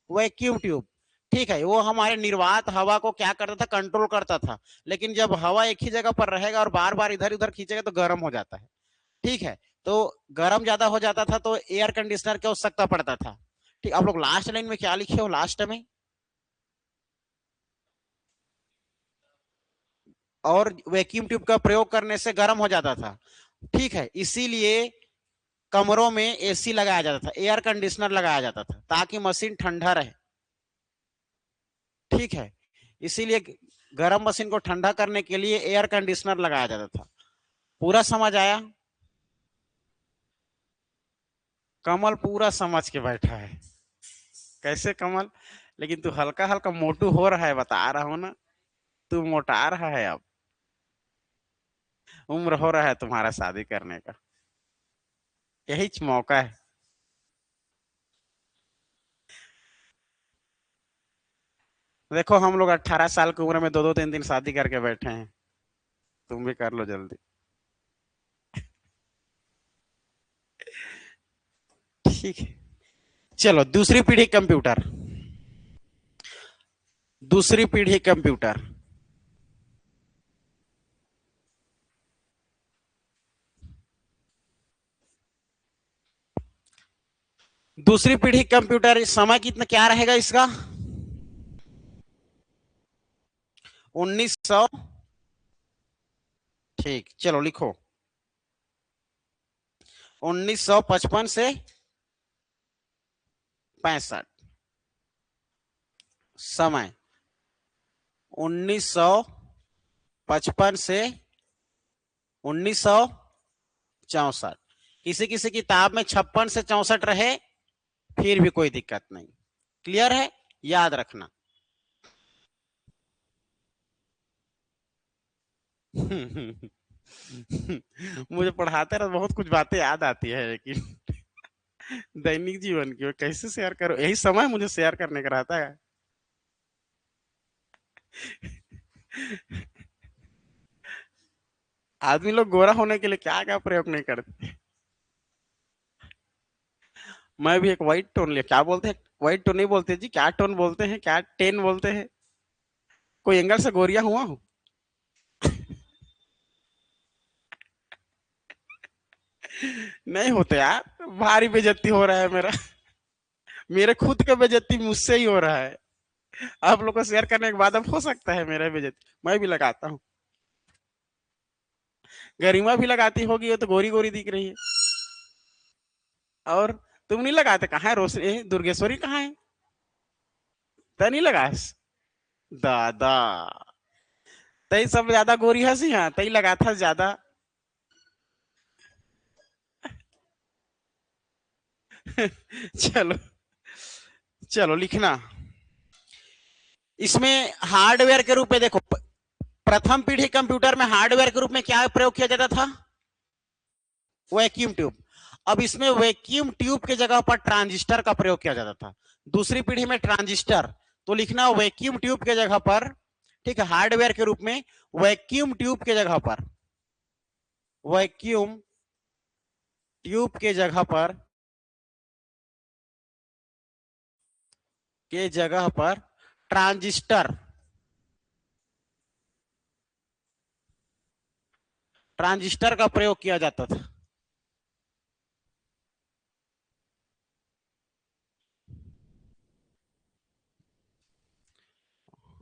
Vacuum tube. ठीक है, वो हमारे निर्वात हवा को क्या करता था? कंट्रोल करता था। लेकिन जब हवा एक ही जगह पर रहेगा और बार बार इधर उधर खींचेगा तो गर्म हो जाता है। ठीक है, तो गर्म ज्यादा हो जाता था तो एयर कंडीशनर की आवश्यकता पड़ता था। ठीक, आप लोग लास्ट लाइन में क्या लिखे हो लास्ट में? और वैक्यूम ट्यूब का प्रयोग करने से गर्म हो जाता था। ठीक है, इसीलिए कमरों में एसी लगाया जाता था, एयर कंडीशनर लगाया जाता था, ताकि मशीन ठंडा रहे। ठीक है, इसीलिए गर्म मशीन को ठंडा करने के लिए एयर कंडीशनर लगाया जाता था। पूरा समझ आया? कमल पूरा समझ के बैठा है। कैसे कमल? लेकिन तू हल्का हल्का मोटू हो रहा है, बता रहा हूं ना, तू मोटा रहा है अब, उम्र हो रहा है तुम्हारा शादी करने का, यही मौका है। देखो हम लोग 18 साल की उम्र में दो दो तीन दिन शादी करके बैठे हैं, तुम भी कर लो जल्दी। ठीक है, चलो दूसरी पीढ़ी कंप्यूटर, दूसरी पीढ़ी कंप्यूटर, दूसरी पीढ़ी कंप्यूटर समय कितना क्या रहेगा इसका? 1900, ठीक चलो लिखो, 1955 से 65 समय, 1955 से 1964। किसी किसी किताब में 56 से 64 रहे, फिर भी कोई दिक्कत नहीं। क्लियर है? याद रखना। मुझे पढ़ाते रहो, बहुत कुछ बातें याद आती है, लेकिन दैनिक जीवन की कैसे शेयर करो, यही समय मुझे शेयर करने का रहता है। आदमी लोग गोरा होने के लिए क्या क्या प्रयोग नहीं करते। मैं भी एक व्हाइट टोन लिया, क्या बोलते हैं, व्हाइट टोन नहीं बोलते जी, क्या टोन बोलते हैं, क्या टेन बोलते हैं, कोई एंगल से गोरिया हुआ हूँ? नहीं होते यार, भारी बेइज्जती हो रहा है मेरा। मेरे खुद का बेइज्जती मुझसे ही हो रहा है। आप लोग को शेयर करने के बाद अब हो सकता है मेरा बेइज्जती, मैं भी लगाता हूँ। गरिमा भी लगाती होगी, ये तो गोरी गोरी दिख रही है। और तुम नहीं लगाते? कहाँ है रोशनी, दुर्गेश्वरी कहाँ है? तय नहीं लगा? दादा, तई सब ज्यादा गोरी हंसी, हाँ तई लगा था ज्यादा। चलो, चलो लिखना। इसमें हार्डवेयर के रूप में देखो, प्रथम पीढ़ी कंप्यूटर में हार्डवेयर के रूप में क्या प्रयोग किया जाता था? Vacuum tube. अब इसमें वैक्यूम ट्यूब की जगह पर ट्रांजिस्टर का प्रयोग किया जाता था। दूसरी पीढ़ी में ट्रांजिस्टर, तो लिखना वैक्यूम ट्यूब के जगह पर, ठीक है, हार्डवेयर के रूप में वैक्यूम ट्यूब के जगह पर, वैक्यूम ट्यूब के जगह पर, के जगह पर ट्रांजिस्टर, ट्रांजिस्टर का प्रयोग किया जाता था।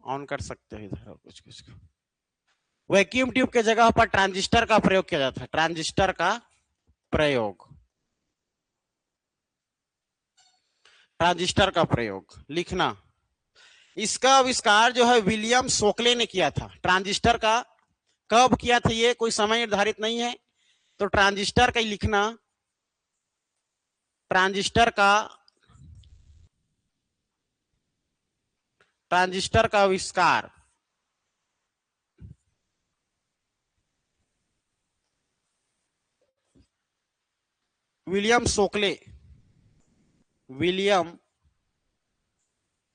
ऑन कर सकते हो इधर, कुछ कुछ वैक्यूम ट्यूब के जगह पर ट्रांजिस्टर का प्रयोग किया जाता है, ट्रांजिस्टर का प्रयोग, ट्रांजिस्टर का प्रयोग लिखना। इसका आविष्कार जो है विलियम शोकले ने किया था। ट्रांजिस्टर का कब किया था ये कोई समय निर्धारित नहीं है, तो ट्रांजिस्टर का ही लिखना। ट्रांजिस्टर का, ट्रांजिस्टर का आविष्कार विलियम शोकले, विलियम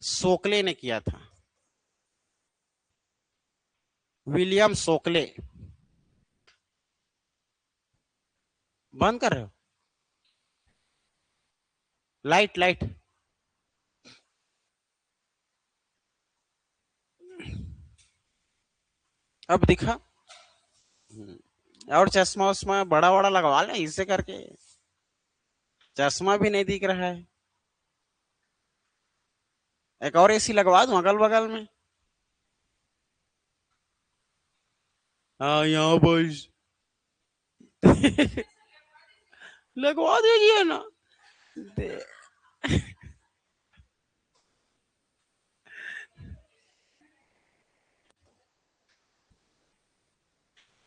शोकले ने किया था। विलियम शोकले। बंद कर रहे हो? Light light. अब दिखा? और चश्मा उश्मा बड़ा बड़ा लगवा ले इसे करके, चश्मा भी नहीं दिख रहा है। एक और एसी लगवा दूं अगल बगल में? हाँ यहाँ बस। लगवा दीजिए ना। दे।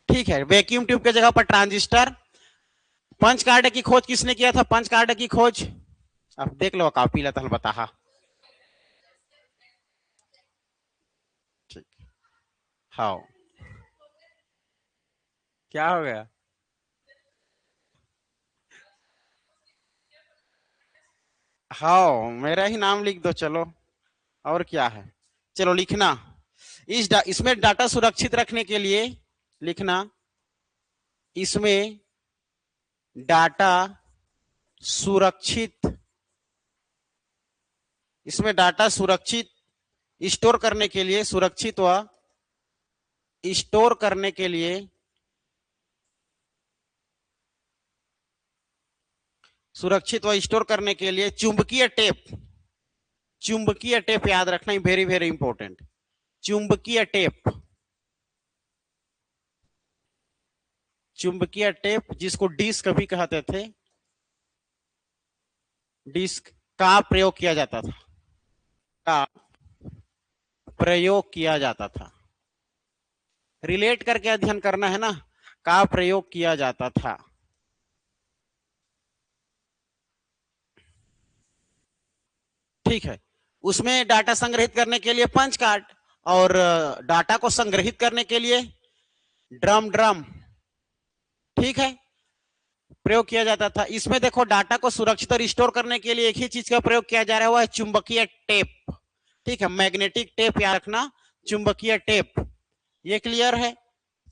ठीक है, वैक्यूम ट्यूब के जगह पर ट्रांजिस्टर। पंच कार्ड की खोज किसने किया था? पंच कार्ड की खोज अब देख लो, कॉपी लता बता। ठीक। हाँ, क्या हो गया? हाँ, मेरा ही नाम लिख दो चलो, और क्या है। चलो लिखना। इसमें डाटा सुरक्षित रखने के लिए लिखना, इसमें डाटा सुरक्षित, इसमें डाटा सुरक्षित स्टोर करने के लिए, सुरक्षित व स्टोर करने के लिए, सुरक्षित व स्टोर करने के लिए चुंबकीय टेप, चुंबकीय टेप याद रखना, वेरी वेरी इंपॉर्टेंट। चुंबकीय टेप, चुंबकीय टेप जिसको डिस्क भी कहते थे, डिस्क का प्रयोग किया जाता था, का प्रयोग किया जाता था। रिलेट करके अध्ययन करना है ना, का प्रयोग किया जाता था। ठीक है, उसमें डाटा संग्रहित करने के लिए पंच कार्ड, और डाटा को संग्रहित करने के लिए ड्रम ड्रम, ठीक है, प्रयोग किया जाता था। इसमें देखो, डाटा को सुरक्षित और स्टोर करने के लिए एक ही चीज का प्रयोग किया जा रहा है, वह है चुंबकीय टेप। ठीक है, मैग्नेटिक टेप याद रखना, चुंबकीय टेप। ये क्लियर है?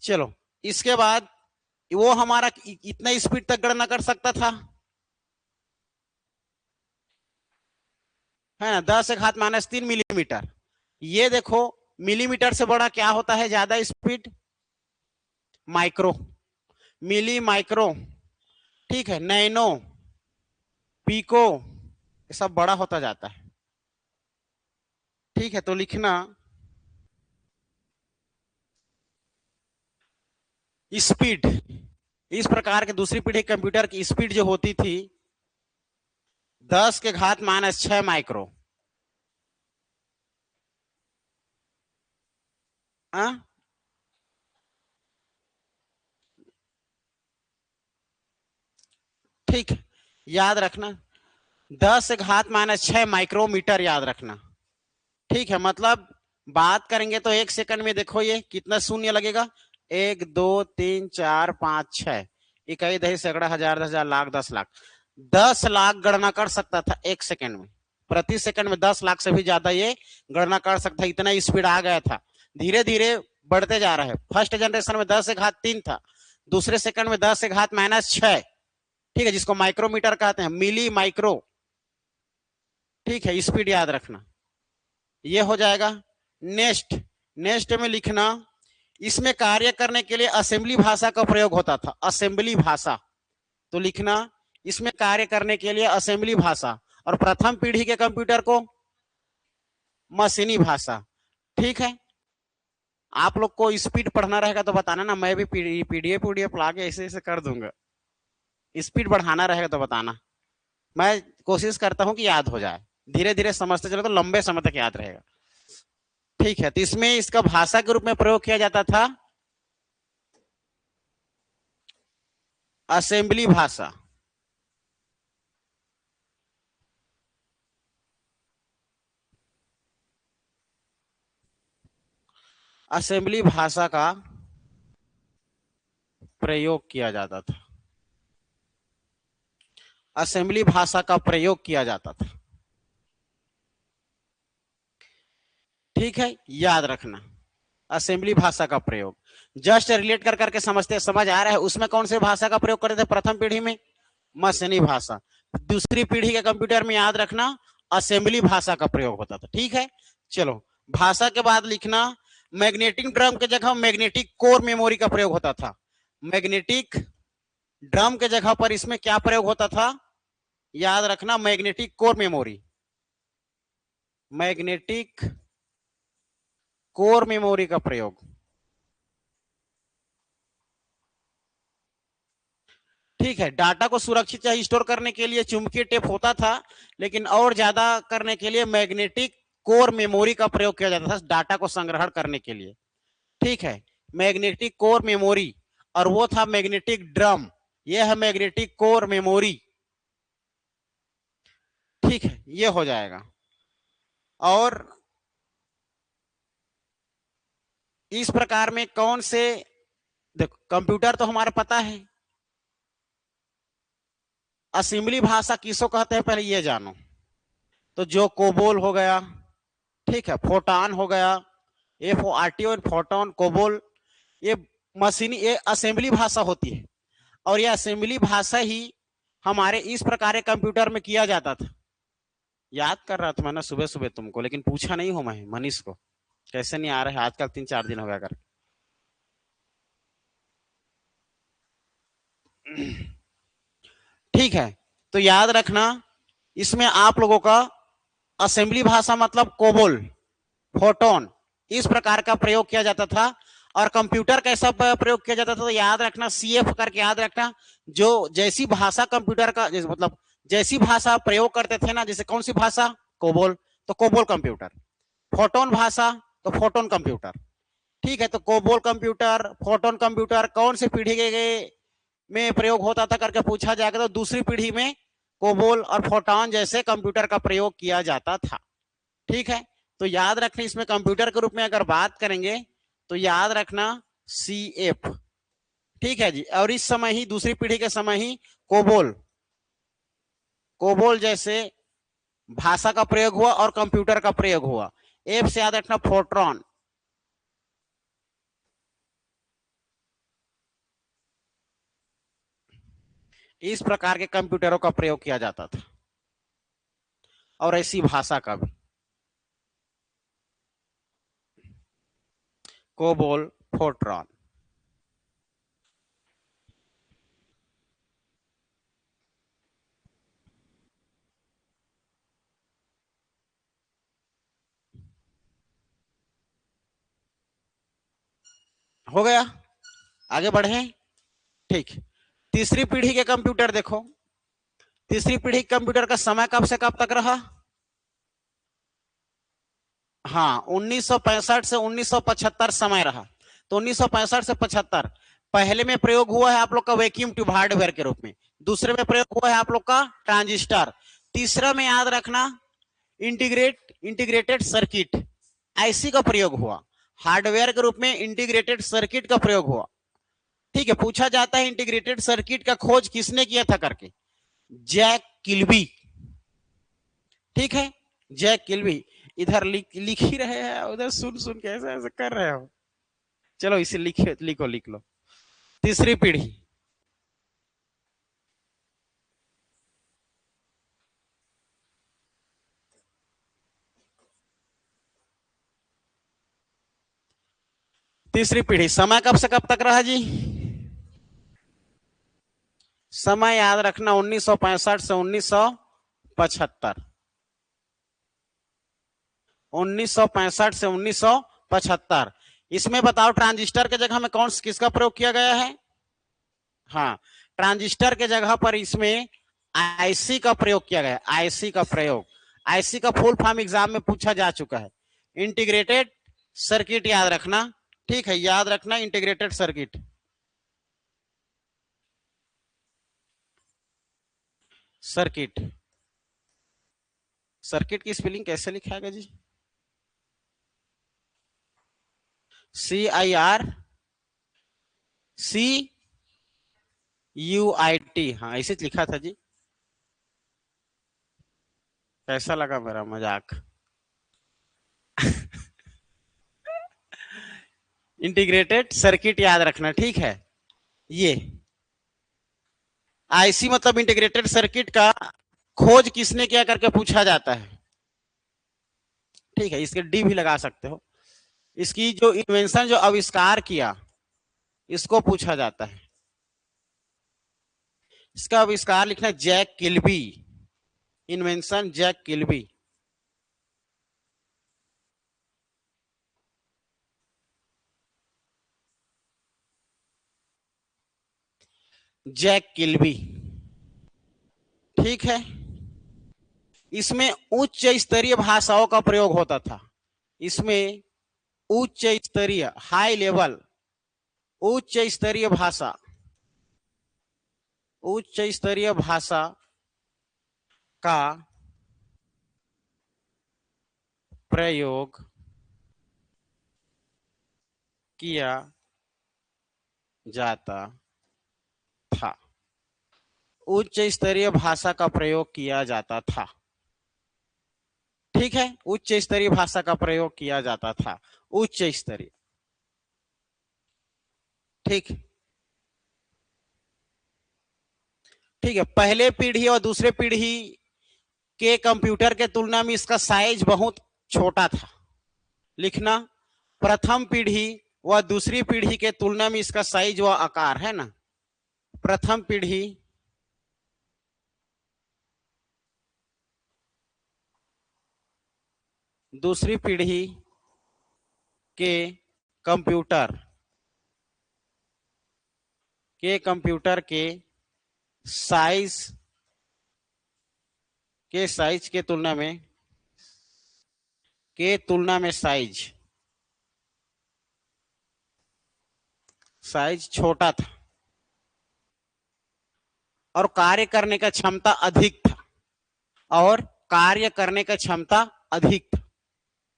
चलो, इसके बाद वो हमारा इतना स्पीड तक गणना कर सकता था, है ना, 10⁻³ ये देखो, मिलीमीटर से बड़ा क्या होता है ज्यादा स्पीड? माइक्रो, मिली माइक्रो, ठीक है, नैनो, पीको, ये सब बड़ा होता जाता है। ठीक है, तो लिखना स्पीड। इस प्रकार के दूसरी पीढ़ी कंप्यूटर की स्पीड जो होती थी 10⁻⁻⁶ माइक्रो। हाँ, ठीक है, याद रखना 10⁻⁻⁶ माइक्रोमीटर याद रखना। ठीक है, मतलब बात करेंगे तो 1 सेकंड में देखो ये कितना शून्य लगेगा, 1 2 3 4 5 6, इकाई दही सैकड़ा हजार 10,000 लाख 10 लाख, 10 लाख गणना कर सकता था 1 सेकंड में। प्रति सेकंड में 10 लाख से भी ज्यादा ये गणना कर सकता, इतना स्पीड आ गया था। धीरे धीरे बढ़ते जा रहा है। फर्स्ट जनरेशन में 10⁻³ था, दूसरे सेकंड में 10⁻⁻⁶। ठीक है, जिसको माइक्रोमीटर कहते हैं, मिली माइक्रो। ठीक है, स्पीड याद रखना, ये हो जाएगा। नेक्स्ट, नेक्स्ट में लिखना, इसमें कार्य करने के लिए असेंबली भाषा का प्रयोग होता था। असेंबली भाषा, तो लिखना इसमें कार्य करने के लिए असेंबली भाषा, और प्रथम पीढ़ी के कंप्यूटर को मशीनी भाषा। ठीक है, आप लोग को स्पीड पढ़ना रहेगा तो बताना ना, मैं भी पीडीएफ पीडीएफ लाके ऐसे ऐसे कर दूंगा। स्पीड बढ़ाना रहेगा तो बताना, मैं कोशिश करता हूं कि याद हो जाए। धीरे धीरे समझते चलो तो लंबे समय तक याद रहेगा। ठीक है, तो इसमें इसका भाषा के रूप में प्रयोग किया जाता था असेंबली भाषा। असेंबली भाषा का प्रयोग किया जाता था। असेंबली भाषा का प्रयोग किया जाता था। ठीक है, याद रखना असेंबली भाषा का प्रयोग। जस्ट रिलेट कर करके समझते, समझ आ रहा है। उसमें कौन से भाषा का प्रयोग करते थे प्रथम पीढ़ी में? मशीनी भाषा। दूसरी पीढ़ी के कंप्यूटर में याद रखना असेंबली भाषा का प्रयोग होता था। ठीक है, चलो भाषा के बाद लिखना मैग्नेटिक ड्रम के जगह मैग्नेटिक कोर मेमोरी का प्रयोग होता था। मैग्नेटिक ड्रम के जगह पर इसमें क्या प्रयोग होता था? याद रखना magnetic core memory. Magnetic core memory का प्रयोग। ठीक है, डाटा को सुरक्षित या स्टोर करने के लिए चुंबकीय टेप होता था, लेकिन और ज्यादा करने के लिए मैग्नेटिक कोर मेमोरी का प्रयोग किया जाता था डाटा को संग्रहण करने के लिए। ठीक है, मैग्नेटिक कोर मेमोरी, और वो था मैग्नेटिक ड्रम, ये है मैग्नेटिक कोर मेमोरी। ठीक है, ये हो जाएगा। और इस प्रकार में कौन से, देखो कंप्यूटर तो हमारा पता है, असेंबली भाषा किसको कहते हैं पहले ये जानो। तो जो कोबोल हो गया, ठीक है, फोटान हो गया, FORTO, फोटोन, कोबोल, ये मशीनी, ये असेंबली भाषा होती है। और ये असेंबली भाषा ही हमारे इस प्रकार के कंप्यूटर में किया जाता था। याद कर रहा था मैं ना सुबह सुबह तुमको, लेकिन पूछा नहीं हूं मैं मनीष को, कैसे नहीं आ रहा है आजकल, 3 4 दिन हो गया कर। ठीक है, तो याद रखना इसमें आप लोगों का असेंबली भाषा मतलब कोबोल, फोटोन, इस प्रकार का प्रयोग किया जाता था। और कंप्यूटर कैसा प्रयोग किया जाता था तो याद रखना CF करके याद रखना। जो जैसी भाषा कंप्यूटर का मतलब जैसी भाषा प्रयोग करते थे ना, जैसे कौन सी भाषा? कोबोल, तो कोबोल कंप्यूटर। फोटोन भाषा, तो फोटोन कंप्यूटर। ठीक है, तो कोबोल कंप्यूटर, फोटोन कंप्यूटर कौन सी पीढ़ी के में प्रयोग होता था करके पूछा जाएगा तो दूसरी पीढ़ी में कोबोल और फोटोन जैसे कंप्यूटर का प्रयोग किया जाता था। ठीक है, तो याद रखना इसमें कंप्यूटर के रूप में अगर बात करेंगे तो याद रखना CF। ठीक है जी, और इस समय ही दूसरी पीढ़ी के समय ही कोबोल, कोबोल जैसे भाषा का प्रयोग हुआ और कंप्यूटर का प्रयोग हुआ। F से याद रखना फोट्रॉन। इस प्रकार के कंप्यूटरों का प्रयोग किया जाता था, और ऐसी भाषा का भी, कोबोल, फोट्रॉन। हो गया, आगे बढ़े। ठीक, तीसरी पीढ़ी के कंप्यूटर देखो, तीसरी पीढ़ी के कंप्यूटर का समय कब से कब तक रहा? हाँ, 1965 से 1975 समय रहा। तो 1965 से 75 पहले में प्रयोग हुआ है आप लोग का वैक्यूम ट्यूब हार्डवेयर के रूप में, दूसरे में प्रयोग हुआ है आप लोग का ट्रांजिस्टर, तीसरा में याद रखना इंटीग्रेटेड सर्किट, आईसी का प्रयोग हुआ, हार्डवेयर के रूप में इंटीग्रेटेड सर्किट का प्रयोग हुआ। ठीक है, पूछा जाता है इंटीग्रेटेड सर्किट का खोज किसने किया था करके, जैक किल्बी। ठीक है, जैक किल्बी। इधर लिख ही रहे हैं, उधर सुन सुन के ऐसा ऐसा कर रहे हो। चलो इसे लिखो लिख लो। तीसरी पीढ़ी, तीसरी पीढ़ी समय कब से कब तक रहा जी? समय याद रखना 1965 से 1975, 1965 से 1975। इसमें बताओ ट्रांजिस्टर के जगह में कौन किसका प्रयोग किया गया है? हाँ, ट्रांजिस्टर के जगह पर इसमें आईसी का प्रयोग किया गया, आईसी का प्रयोग। आईसी का फुल फॉर्म एग्जाम में पूछा जा चुका है, इंटीग्रेटेड सर्किट याद रखना। ठीक है, याद रखना इंटीग्रेटेड सर्किट। सर्किट, सर्किट की स्पेलिंग कैसे लिखाएगा जी? CIRCUIT, हाँ ऐसे लिखा था जी। कैसा लगा मेरा मजाक? इंटीग्रेटेड सर्किट याद रखना। ठीक है, ये आईसी मतलब इंटीग्रेटेड सर्किट का खोज किसने किया करके पूछा जाता है। ठीक है, इसके डी भी लगा सकते हो। इसकी जो इन्वेंशन, जो आविष्कार किया, इसको पूछा जाता है। इसका आविष्कार लिखना Jack Kilby, invention Jack Kilby. Jack Kilby. ठीक है, इसमें उच्च स्तरीय भाषाओं का प्रयोग होता था। इसमें उच्च स्तरीय, हाई लेवल, उच्च स्तरीय भाषा, उच्च स्तरीय भाषा का प्रयोग किया जाता था, उच्च स्तरीय भाषा का प्रयोग किया जाता था। ठीक है, उच्च स्तरीय भाषा का प्रयोग किया जाता था, उच्च स्तरीय। ठीक, ठीक है, पहले पीढ़ी और दूसरे पीढ़ी के कंप्यूटर के तुलना में इसका साइज बहुत छोटा था। लिखना, प्रथम पीढ़ी व दूसरी पीढ़ी के तुलना में इसका साइज व आकार है ना, प्रथम पीढ़ी दूसरी पीढ़ी के कंप्यूटर के साइज के तुलना में साइज छोटा था और कार्य करने का क्षमता अधिक था, और कार्य करने का क्षमता अधिक था,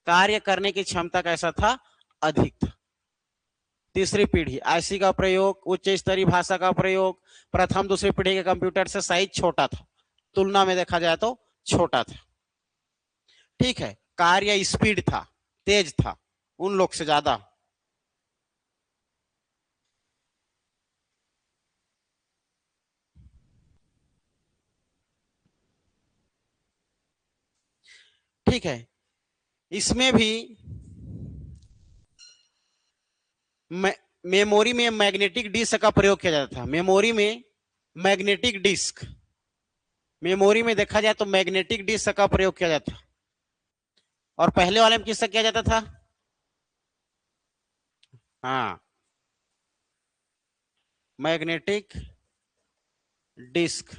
कार्य करने की क्षमता कैसा था? अधिक था। तीसरी पीढ़ी आईसी का प्रयोग, उच्च स्तरीय भाषा का प्रयोग, प्रथम दूसरी पीढ़ी के कंप्यूटर से साइज छोटा था, तुलना में देखा जाए तो छोटा था। ठीक है, कार्य स्पीड था, तेज था उन लोग से ज्यादा। ठीक है, इसमें भी मेमोरी में मैग्नेटिक डिस्क का प्रयोग किया जाता था। मेमोरी में मैग्नेटिक डिस्क, मेमोरी में देखा जाए तो मैग्नेटिक डिस्क का प्रयोग किया जाता था। और पहले वाले में किसका किया जाता था? हाँ, मैग्नेटिक डिस्क।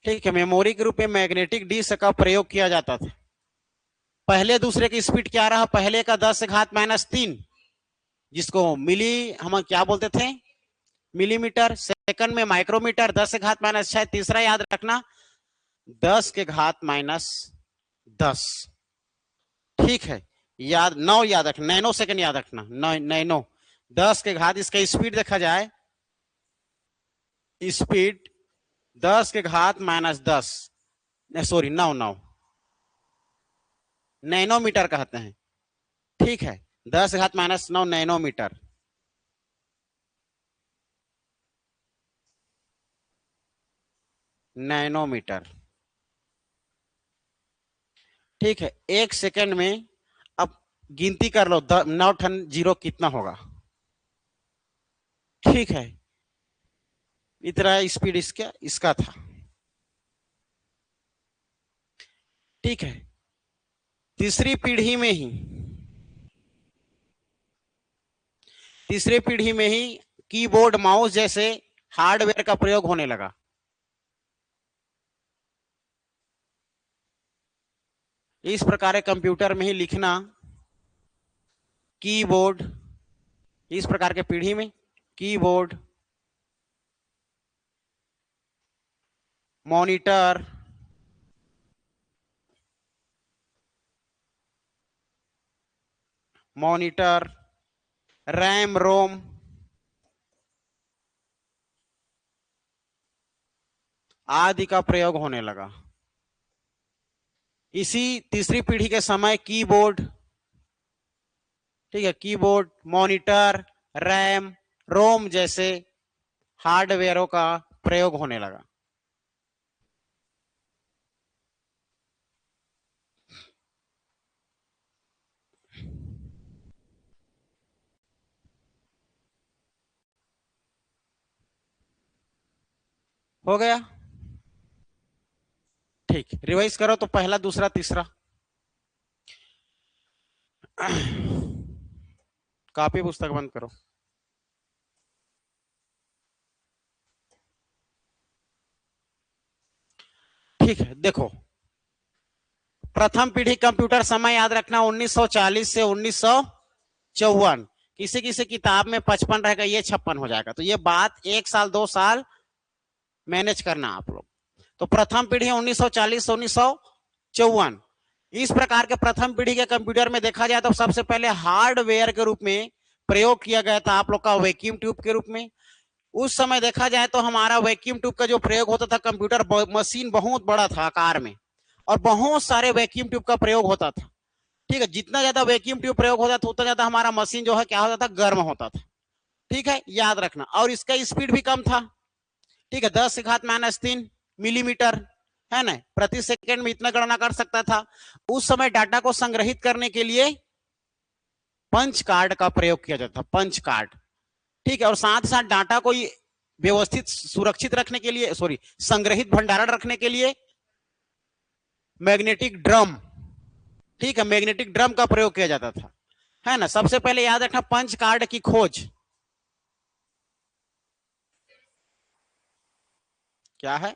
ठीक है, मेमोरी के रूप में मैग्नेटिक डिस्क का प्रयोग किया जाता था। पहले दूसरे की स्पीड क्या रहा, पहले का 10⁻³ जिसको मिली हम क्या बोलते थे, मिलीमीटर। सेकंड में माइक्रोमीटर, 10⁻⁻⁶। तीसरा याद रखना 10⁻⁻⁻। ठीक है, याद 9 याद रखना, नैनो सेकंड याद रखना, नैनो 10⁻, इसका स्पीड देखा जाए, स्पीड 10⁻⁻10, सॉरी 9 नैनोमीटर कहते हैं। ठीक है, 10⁻⁻9 नैनोमीटर। नैनोमीटर। ठीक है, एक सेकंड में अब गिनती कर लो 9 टन 0 कितना होगा। ठीक है, इतना स्पीड इसका था। ठीक है, तीसरी पीढ़ी में ही कीबोर्ड माउस जैसे हार्डवेयर का प्रयोग होने लगा। इस प्रकार कंप्यूटर में ही लिखना, कीबोर्ड, इस प्रकार के पीढ़ी में कीबोर्ड, मॉनिटर, रैम, रोम आदि का प्रयोग होने लगा। इसी तीसरी पीढ़ी के समय कीबोर्ड, ठीक है, कीबोर्ड, मॉनिटर, रैम, रोम जैसे हार्डवेयरों का प्रयोग होने लगा। हो गया। ठीक, रिवाइज करो तो पहला, दूसरा, तीसरा। कॉपी पुस्तक बंद करो। ठीक है, देखो, प्रथम पीढ़ी कंप्यूटर समय याद रखना 1940 से 1954। किसी किसी किताब में 55 रहेगा, ये 56 हो जाएगा, तो ये बात 1 साल 2 साल मैनेज करना आप लोग। तो प्रथम पीढ़ी 1940 से 1954। इस प्रकार के प्रथम पीढ़ी के कंप्यूटर में देखा जाए तो सबसे पहले हार्डवेयर के रूप में प्रयोग किया गया था आप लोग का वैक्यूम ट्यूब के रूप में। उस समय देखा जाए तो हमारा वैक्यूम ट्यूब का जो प्रयोग होता था, कंप्यूटर मशीन बहुत बड़ा था आकार में, और बहुत सारे वैक्यूम ट्यूब का प्रयोग होता था। ठीक है, जितना ज्यादा वैक्यूम ट्यूब प्रयोग होता था उतना ज्यादा हमारा मशीन जो है क्या होता था, गर्म होता था। ठीक है, याद रखना। और इसका स्पीड भी कम था। ठीक है, 10⁻³ मिलीमीटर है ना, प्रति सेकंड में इतना गणना कर सकता था। उस समय डाटा को संग्रहित करने के लिए पंच कार्ड का प्रयोग किया जाता था, पंच कार्ड। ठीक है, और साथ साथ डाटा को व्यवस्थित सुरक्षित रखने के लिए, सॉरी, संग्रहित भंडारण रखने के लिए मैग्नेटिक ड्रम, ठीक है, मैग्नेटिक ड्रम का प्रयोग किया जाता था, है ना। सबसे पहले याद रखना पंच कार्ड की खोज क्या है,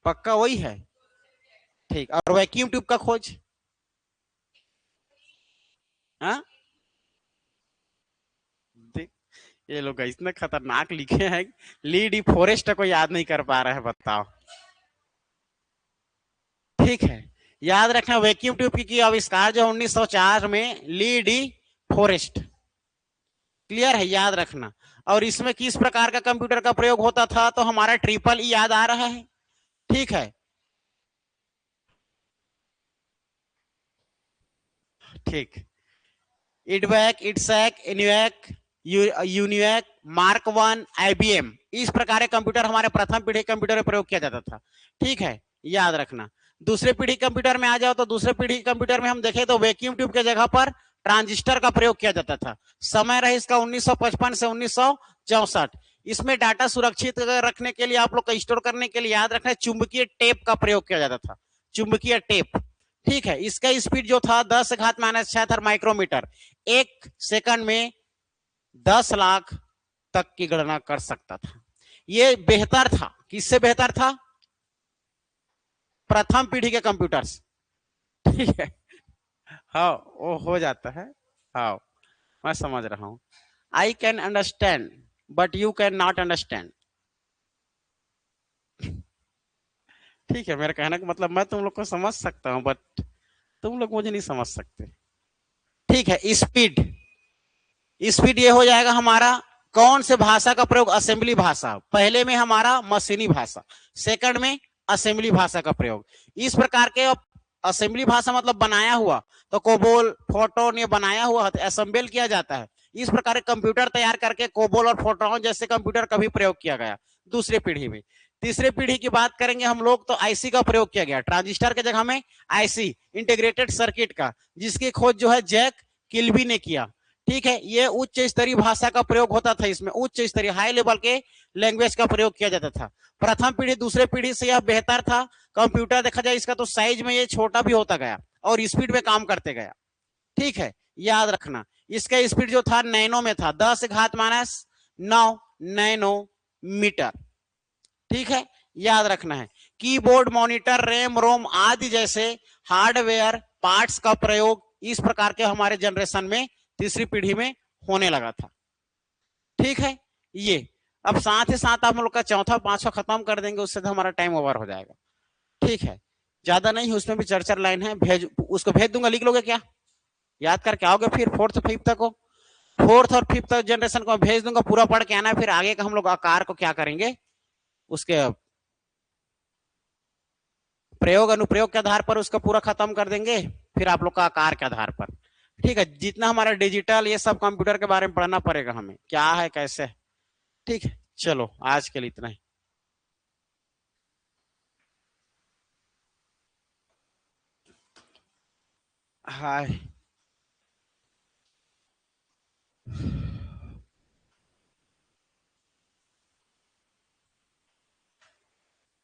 पक्का वही है। ठीक, और वैक्यूम ट्यूब का खोज, हाँ, ये लोग इतने खतरनाक लिखे हैं, ली डी फॉरेस्ट को याद नहीं कर पा रहे हैं, बताओ। ठीक है, याद रखना वैक्यूम ट्यूब की आविष्कार जो 1904 में ली डी फॉरेस्ट। क्लियर है, याद रखना। और इसमें किस प्रकार का कंप्यूटर का प्रयोग होता था, तो हमारा ट्रिपल ई याद आ रहा है। ठीक है, ठीक, इडवैक, इटसैक, इन्यूएक, यूनिवैक, मार्क 1, आईबीएम, इस प्रकार के कंप्यूटर हमारे प्रथम पीढ़ी कंप्यूटर में प्रयोग किया जाता था। ठीक है, याद रखना। दूसरे पीढ़ी कंप्यूटर में आ जाओ तो दूसरे पीढ़ी कंप्यूटर में हम देखें तो वैक्यूम ट्यूब के जगह पर ट्रांजिस्टर का प्रयोग किया जाता था। समय रहे इसका 1955 से 1964। इसमें डाटा सुरक्षित रखने के लिए, आप लोग का स्टोर करने के लिए याद रखना चुंबकीय टेप का प्रयोग किया जाता था। चुंबकीय टेप, ठीक है, इसका स्पीड जो था 10⁻⁶ था माइक्रोमीटर। 1 सेकंड में 10 लाख तक की गणना कर सकता था। ये बेहतर था, किससे बेहतर था? प्रथम पीढ़ी के कंप्यूटर्स। ठीक है, हाँ वो हो जाता है। हाँ मैं समझ रहा हूं। I can understand but you can not understand. ठीक है, मेरा कहने का मतलब मैं तुम लोग को समझ सकता हूं बट तुम लोग मुझे नहीं समझ सकते। ठीक है, स्पीड। स्पीड ये हो जाएगा हमारा कौन से भाषा का प्रयोग? असेंबली भाषा। पहले में हमारा मशीनी भाषा, सेकंड में असेंबली भाषा का प्रयोग। इस प्रकार के असेंबली भाषा मतलब बनाया हुआ, तो कोबोल फोटोन ये बनाया हुआ असेंबल किया जाता है। इस प्रकार कंप्यूटर तैयार करके कोबोल और फोटोन जैसे कंप्यूटर का भी प्रयोग किया गया दूसरी पीढ़ी में। तीसरी पीढ़ी की बात करेंगे हम लोग तो आईसी का प्रयोग किया गया, ट्रांजिस्टर के जगह में आईसी, इंटीग्रेटेड सर्किट का, जिसकी खोज जो है जैक किल्बी ने किया। ठीक है, ये उच्च स्तरीय भाषा का प्रयोग होता था, इसमें उच्च स्तरीय हाई लेवल के लैंग्वेज का प्रयोग किया जाता था। प्रथम पीढ़ी दूसरे पीढ़ी से यह बेहतर था। कंप्यूटर देखा जाए इसका तो साइज में ये छोटा भी होता गया और स्पीड में काम करते गया। ठीक है, याद रखना इसका स्पीड जो था नैनो में था, 10⁻⁹ नैनोमीटर। ठीक है, याद रखना है। कीबोर्ड, मॉनिटर, रैम, रोम आदि जैसे हार्डवेयर पार्ट्स का प्रयोग इस प्रकार के हमारे जनरेशन में तीसरी पीढ़ी में होने लगा था। ठीक है, ये अब साथ ही साथ आप लोग का चौथा पांचवा खत्म कर देंगे, उससे तो हमारा टाइम ओवर हो जाएगा। ठीक है, ज्यादा नहीं, उसमें भी चर्चा लाइन है, भेज उसको भेज दूंगा, लिख लोगे क्या? याद करके आओगे फिर फोर्थ फिफ्थ को, फोर्थ और फिफ्थ जनरेशन को भेज दूंगा, पूरा पढ़ के आना। फिर आगे का हम लोग आकार को क्या करेंगे, उसके प्रयोग अनुप्रयोग के आधार पर उसका पूरा खत्म कर देंगे, फिर आप लोग का आकार के आधार पर। ठीक है, जितना हमारा डिजिटल ये सब कंप्यूटर के बारे में पढ़ना पड़ेगा हमें, क्या है कैसे। ठीक है, चलो आज के लिए इतना ही। हाय।